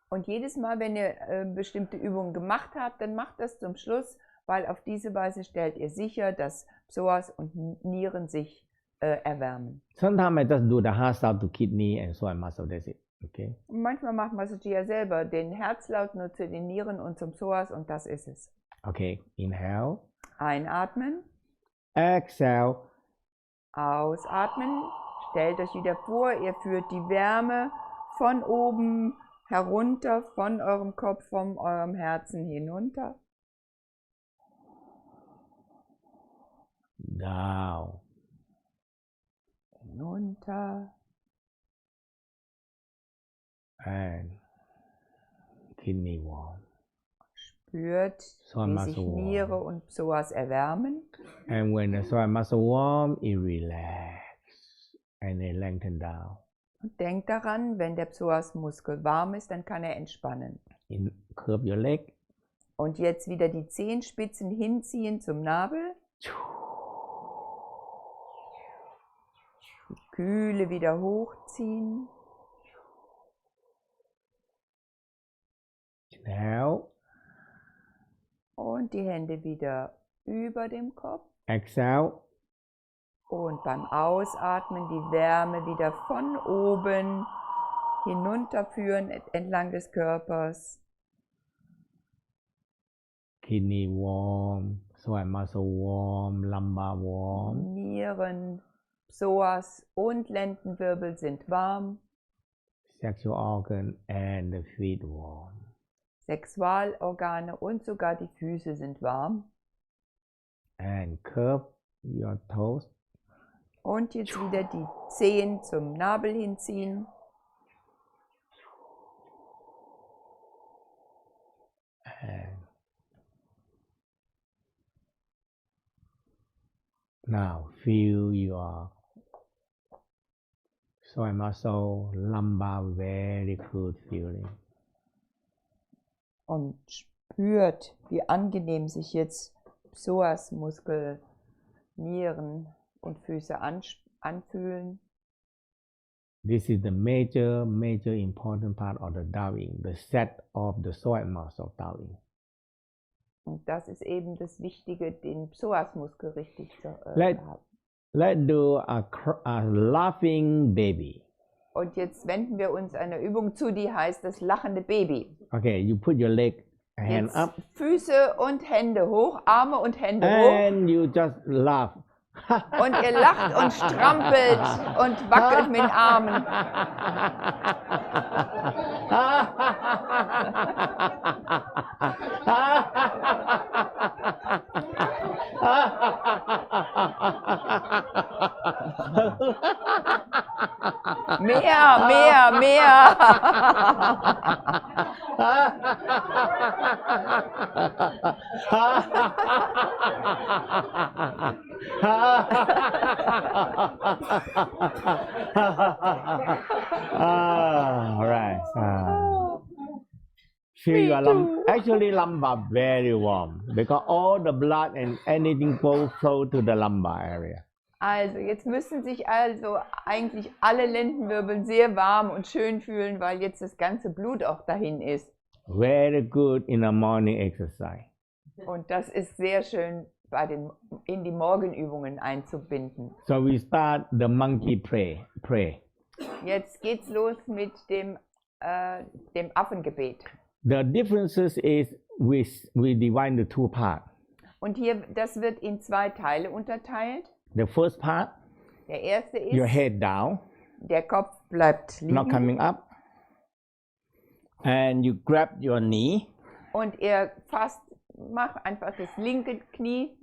B: Und jedes Mal, wenn ihr bestimmte Übungen gemacht habt, dann macht das zum Schluss, weil auf diese Weise stellt ihr sicher, dass Psoas und Nieren sich erwärmen.
A: Sometimes I just do the heart sound to kidney and soil muscle, that's it. Okay.
B: Und manchmal macht Mantakchia selber den Herzlaut nur zu den Nieren und zum Psoas und das ist es.
A: Okay, inhale.
B: Einatmen.
A: Exhale.
B: Ausatmen. Stellt euch wieder vor, ihr führt die Wärme von oben herunter, von eurem Kopf, von eurem Herzen hinunter.
A: Down.
B: Hinunter.
A: And kidney warm.
B: Spürt,
A: Soil
B: wie
A: muscle
B: sich Niere
A: warm.
B: und Psoas erwärmen.
A: And when the soil muscle warm, it relax and it lengthen down.
B: Und denkt daran, wenn der Psoasmuskel warm ist, dann kann er entspannen.
A: Curve your leg.
B: Und jetzt wieder die Zehenspitzen hinziehen zum Nabel. Die Kühle wieder hochziehen.
A: Inhale.
B: Und die Hände wieder über dem Kopf.
A: Exhale.
B: Und beim Ausatmen die Wärme wieder von oben hinunterführen entlang des Körpers.
A: Kidney warm, soil muscle warm, lumbar warm.
B: Nieren, Psoas und Lendenwirbel sind warm.
A: Sexual organ and the feet warm.
B: Sexualorgane und sogar die Füße sind warm.
A: And curve your toes.
B: Und jetzt wieder die Zehen zum Nabel hinziehen.
A: And now feel your soil muscle, lumbar, very good feeling.
B: Und spürt, wie angenehm sich jetzt Psoasmuskel, Nieren und Füße anfühlen.
A: This is the major important part of the taoyin, the set of the soil muscle of taoyin.
B: Und das ist eben das Wichtige, den Psoasmuskel richtig zu haben.
A: Let's do a laughing baby.
B: Und jetzt wenden wir uns einer Übung zu, die heißt das lachende Baby.
A: Okay, you put your leg, hand
B: Jetzt
A: up,
B: Füße und Hände hoch, Arme und Hände hoch.
A: and you just laugh.
B: Und ihr lacht und strampelt und wackelt mit den Armen. Mehr.
A: Right. Feel your actually lumbar very warm because all the blood and anything flow to the lumbar area.
B: Also, jetzt müssen sich also eigentlich alle Lendenwirbel sehr warm und schön fühlen, weil jetzt das ganze Blut auch dahin ist.
A: Very good in the morning exercise.
B: Und das ist sehr schön in die Morgenübungen einzubinden.
A: So we start the monkey pray.
B: Jetzt geht's los mit dem Affengebet.
A: The differences is we divide the two parts.
B: Und hier, das wird in zwei Teile unterteilt.
A: The first part,
B: Der erste
A: your
B: ist,
A: head down,
B: der Kopf bleibt
A: not
B: liegen
A: coming up, and you grab your knee,
B: und er macht einfach das linke Knie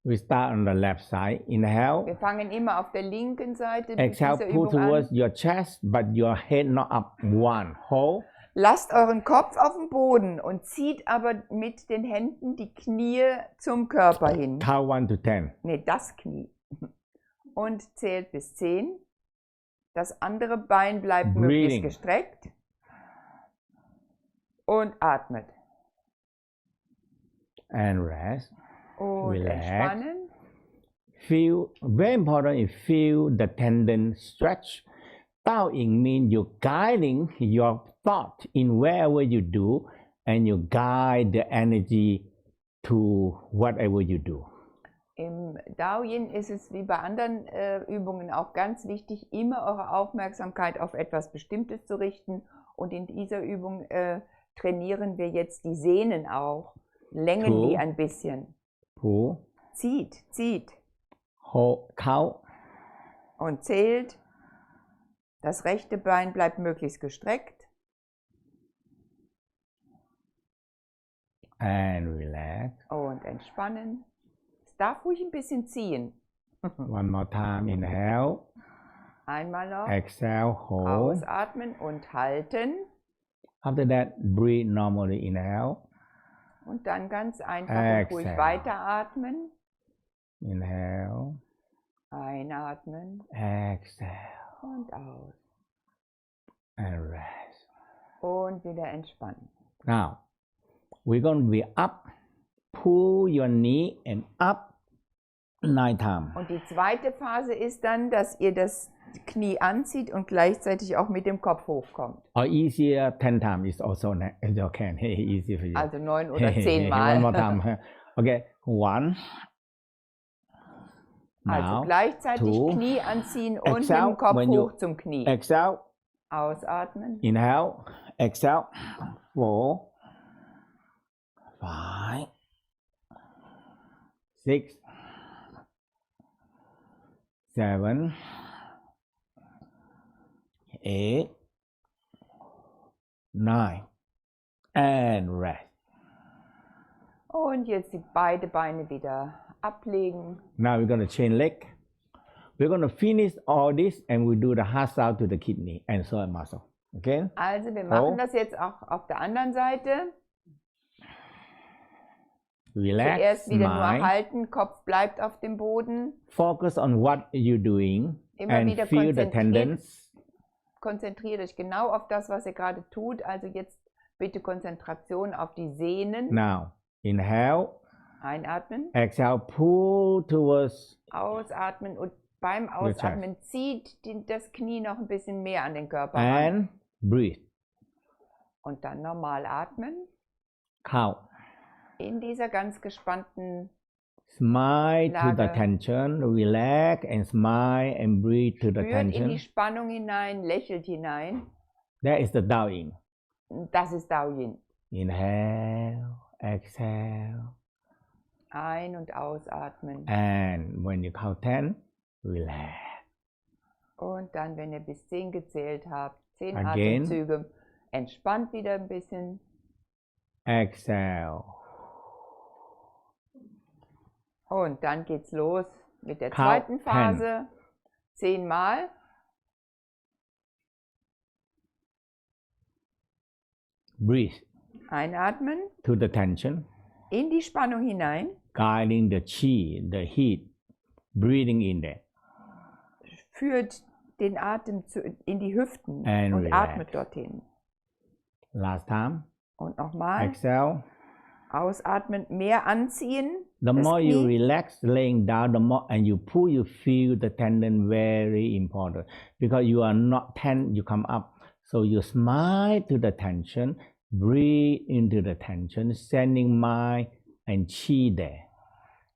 A: We start on the left side. Inhale.
B: Wir fangen immer auf der linken Seite
A: Exhale,
B: dieser
A: pull
B: Übung an.
A: towards your chest, but your head not up. One. Hold.
B: Lasst euren Kopf auf den Boden und zieht aber mit den Händen die Knie zum Körper hin.
A: Count 1 to 10.
B: Ne, das Knie. Und zählt bis 10. Das andere Bein bleibt möglichst gestreckt. Und atmet.
A: And rest.
B: Und
A: Relax.
B: entspannen.
A: Feel, very important is feel the tendon stretch. Tao Yin means you're guiding your thought in wherever you do, and you guide the energy to whatever you do.
B: Im Tao Yin ist es wie bei anderen Übungen auch ganz wichtig, immer eure Aufmerksamkeit auf etwas Bestimmtes zu richten. Und in dieser Übung trainieren wir jetzt die Sehnen auch, längen die ein bisschen.
A: Pull.
B: Zieht.
A: Hold. Count.
B: Und zählt. Das rechte Bein bleibt möglichst gestreckt.
A: And relax.
B: Und entspannen. Es darf ruhig ein bisschen ziehen.
A: One more time. Inhale.
B: Einmal noch.
A: Exhale. Hold.
B: Ausatmen und halten.
A: After that, breathe normally. Inhale.
B: Und dann ganz einfach und ruhig weiteratmen.
A: Inhale.
B: Einatmen.
A: Exhale.
B: Und aus.
A: And rest.
B: Und wieder entspannen.
A: Now, we're going to be up. Pull your knee and up 9 times.
B: Und die zweite Phase ist dann, dass ihr das Knie anzieht und gleichzeitig auch mit dem Kopf hochkommt.
A: Or easier 10 times is also okay. Easy for you.
B: Also 9 oder 10 Mal.
A: One more time. Okay, 1.
B: Also gleichzeitig
A: 2.
B: Knie anziehen und mit
A: Exhale,
B: dem Kopf
A: when you
B: hoch zum Knie.
A: Exhale.
B: Ausatmen.
A: Inhale. Exhale. 4. 5. 6. 7. 8. 9. And rest.
B: Und jetzt die beide Beine wieder ablegen.
A: Now we're going to change leg. We're going to finish all this and we do the hard side to the kidney and soil muscle. Okay?
B: Also wir machen das jetzt auch auf der anderen Seite.
A: Relax.
B: Zuerst wieder nur
A: mind.
B: halten, Kopf bleibt auf dem Boden.
A: Focus on what you're doing
B: Immer
A: and
B: wieder
A: feel the tendons.
B: Konzentriert euch genau auf das, was ihr gerade tut. Also jetzt bitte Konzentration auf die Sehnen.
A: Now, inhale.
B: Einatmen.
A: Exhale, pull towards.
B: Ausatmen und beim Ausatmen zieht das Knie noch ein bisschen mehr an den Körper ran.
A: And breathe.
B: Und dann normal atmen.
A: Count.
B: In dieser ganz gespannten
A: Smile to the
B: Lage.
A: tension. Relax and smile and breathe to the
B: Spürt in die
A: tension.
B: Spannung hinein, lächelt hinein.
A: That is the Tao Yin.
B: Das ist Tao Yin.
A: Inhale, exhale.
B: Ein- und ausatmen.
A: And when you count 10, relax.
B: Und dann, wenn ihr bis 10 gezählt habt, 10
A: Again.
B: Atemzüge, entspannt wieder ein bisschen.
A: Exhale.
B: Und dann geht's los mit der
A: Count
B: zweiten Phase. 10 Mal.
A: Breathe
B: Einatmen.
A: to the tension.
B: In die Spannung hinein.
A: Guiding the chi, the heat. Breathing in there.
B: Führt den Atem in die Hüften
A: And
B: und
A: relax.
B: atmet dorthin.
A: Last time.
B: Und nochmal.
A: Exhale.
B: Ausatmen, mehr anziehen.
A: The
B: das
A: more you
B: Knie.
A: relax laying down, the more and you pull, you feel the tendon very important. Because you are not tense, you come up. So you smile to the tension, breathe into the tension, sending mind and chi there.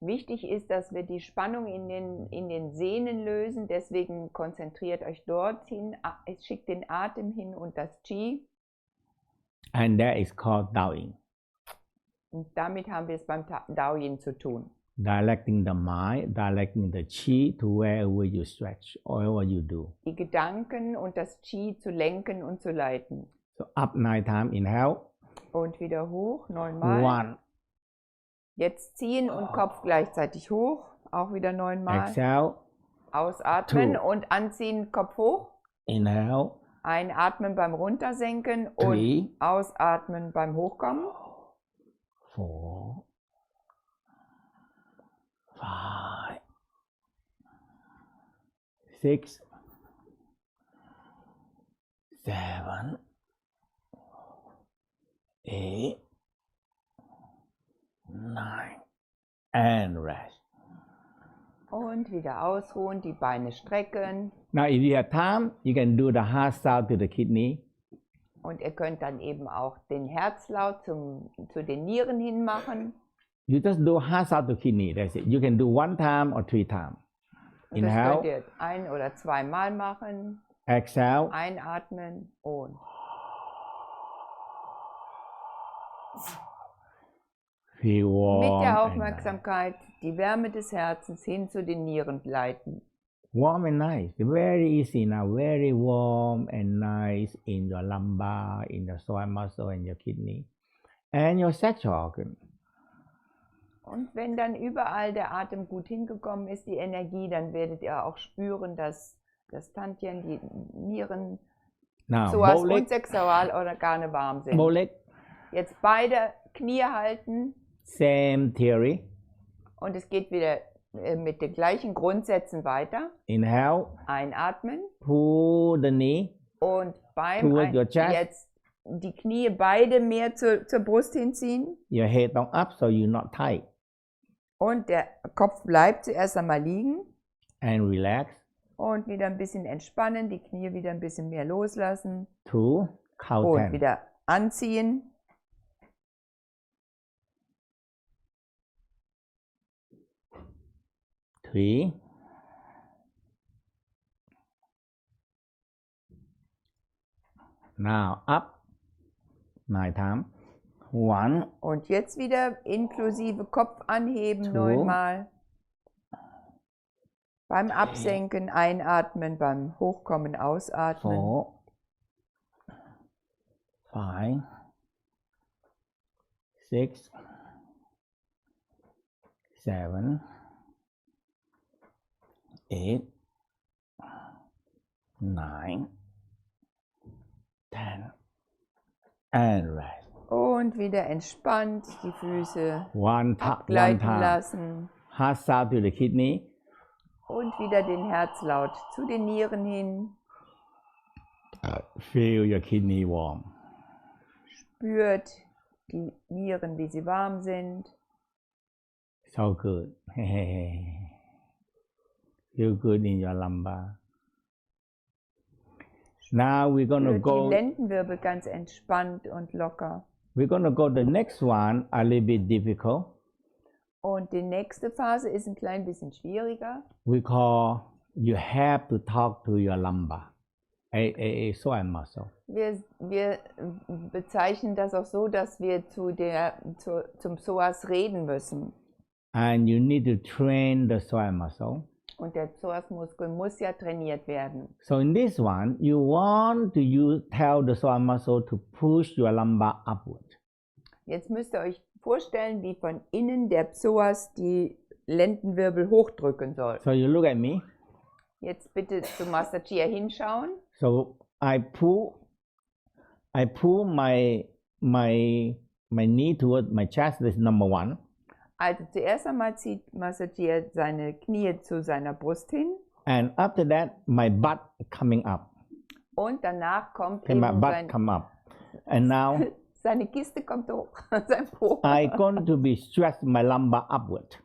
B: Wichtig ist, dass wir die Spannung in den Sehnen lösen. Deswegen konzentriert euch dorthin. Es schickt den Atem hin und das Qi.
A: And that is called Tao Yin.
B: Und damit haben wir es beim Tao Yin zu tun.
A: Directing the mind, directing the chi to wherever you stretch, whatever you do.
B: Die Gedanken und das Qi zu lenken und zu leiten.
A: So up 9 times, inhale.
B: Und wieder hoch, 9 Mal.
A: 1,
B: Jetzt ziehen und Kopf gleichzeitig hoch. Auch wieder 9-mal.
A: Exhale.
B: Ausatmen
A: 2.
B: und anziehen, Kopf hoch.
A: Inhale.
B: Einatmen beim Runtersenken
A: 3.
B: und ausatmen beim Hochkommen.
A: 4. 5. 6. 7. 8. 9. And rest.
B: Und wieder ausruhen, die Beine strecken.
A: Now, if you have time, you can do the heart sound to the kidney.
B: Und ihr könnt dann eben auch den Herzlaut zu den Nieren hin machen.
A: You just do heart sound to kidney. That's it. You can do 1 time or 3 times.
B: Und das könnt
A: Inhale.
B: ihr 1 oder 2-mal machen.
A: Exhale.
B: Einatmen und
A: Feel warm.
B: mit der
A: and
B: Aufmerksamkeit die Wärme des Herzens hin zu den Nieren leiten.
A: warm and nice. Very easy now. Very warm and nice in your lumbar, in your psoas muscle, and your kidney, and your sexual organ.
B: Und wenn dann überall der Atem gut hingekommen ist, die Energie, dann werdet ihr auch spüren, dass das Tantien, die Nieren,
A: Now,
B: Psoas
A: bow leg,
B: und Sexualorgane warm sind.
A: bow leg,
B: Jetzt beide Knie halten
A: same theory.
B: und es geht wieder mit den gleichen Grundsätzen weiter.
A: Inhale,
B: Einatmen
A: pull the knee
B: und beim
A: Toward your chest.
B: jetzt die Knie beide mehr zur Brust hinziehen
A: your head down up so you're not tight,
B: und der Kopf bleibt zuerst einmal liegen
A: and relax.
B: und wieder ein bisschen entspannen, die Knie wieder ein bisschen mehr loslassen
A: 2, count
B: und
A: 10.
B: wieder anziehen.
A: Three. Now up. 9 times. 1,
B: Und jetzt wieder inklusive Kopf anheben,
A: 2.
B: 9-mal. Beim Absenken einatmen, beim Hochkommen ausatmen.
A: 4, 5, 6, 7, 8, 9, 10, and rest.
B: Und wieder entspannt die Füße
A: One
B: abgleiten
A: time.
B: lassen.
A: Heart sound to the kidney.
B: Und wieder den Herzlaut zu den Nieren hin.
A: Feel your kidney warm.
B: Spürt die Nieren, wie sie warm sind.
A: So good. Feel good in your lumbar. Now we're going to
B: Spürt die
A: go.
B: Lendenwirbel ganz entspannt und locker.
A: We're going to go the next one a little bit difficult.
B: Und die nächste Phase ist ein klein bisschen schwieriger.
A: We call you have to talk to your lumbar, a psoas muscle.
B: Wir bezeichnen das auch so, dass wir zum Psoas reden müssen.
A: And you need to train the psoas muscle.
B: Und der Psoasmuskel muss ja trainiert werden.
A: So in this one, you want to tell the psoas muscle to push your lumbar upward.
B: Jetzt müsst ihr euch vorstellen, wie von innen der Psoas die Lendenwirbel hochdrücken soll.
A: So you look at me.
B: Jetzt bitte zu Mantak Chia hinschauen.
A: So I pull my knee toward my chest. This is number 1.
B: Also zuerst einmal zieht Mantak Chia seine Knie zu seiner Brust hin.
A: And after that, my butt coming up.
B: Und danach kommt
A: Okay, my
B: eben
A: butt come up. And now
B: seine Kiste kommt hoch, sein Po.
A: I going to be stretch my lumbar upward.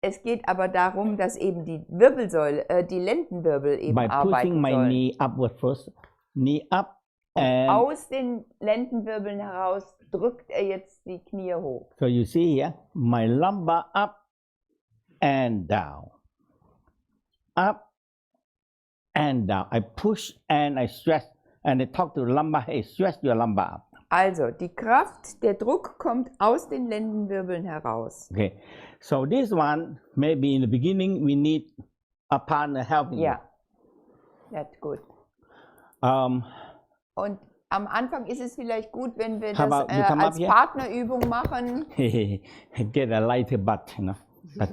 B: Es geht aber darum, dass eben die Wirbelsäule, die Lendenwirbel eben
A: By
B: arbeiten
A: pushing my
B: sollen.
A: knee upward first, knee up, and
B: Aus den Lendenwirbeln heraus drückt er jetzt die Knie hoch.
A: so you see here, my lumbar up and down, up and down. I push and I stretch, and I talk to the lumbar. Hey, stretch your lumbar up.
B: Also die Kraft, der Druck kommt aus den Lendenwirbeln heraus.
A: Okay, so this one maybe in the beginning we need a partner helping
B: Ja, that's good.
A: you.
B: Und Am Anfang ist es vielleicht gut, wenn wir
A: How
B: das
A: about you come up
B: als
A: here?
B: Partnerübung machen.
A: Get a lighter butt, you know. But,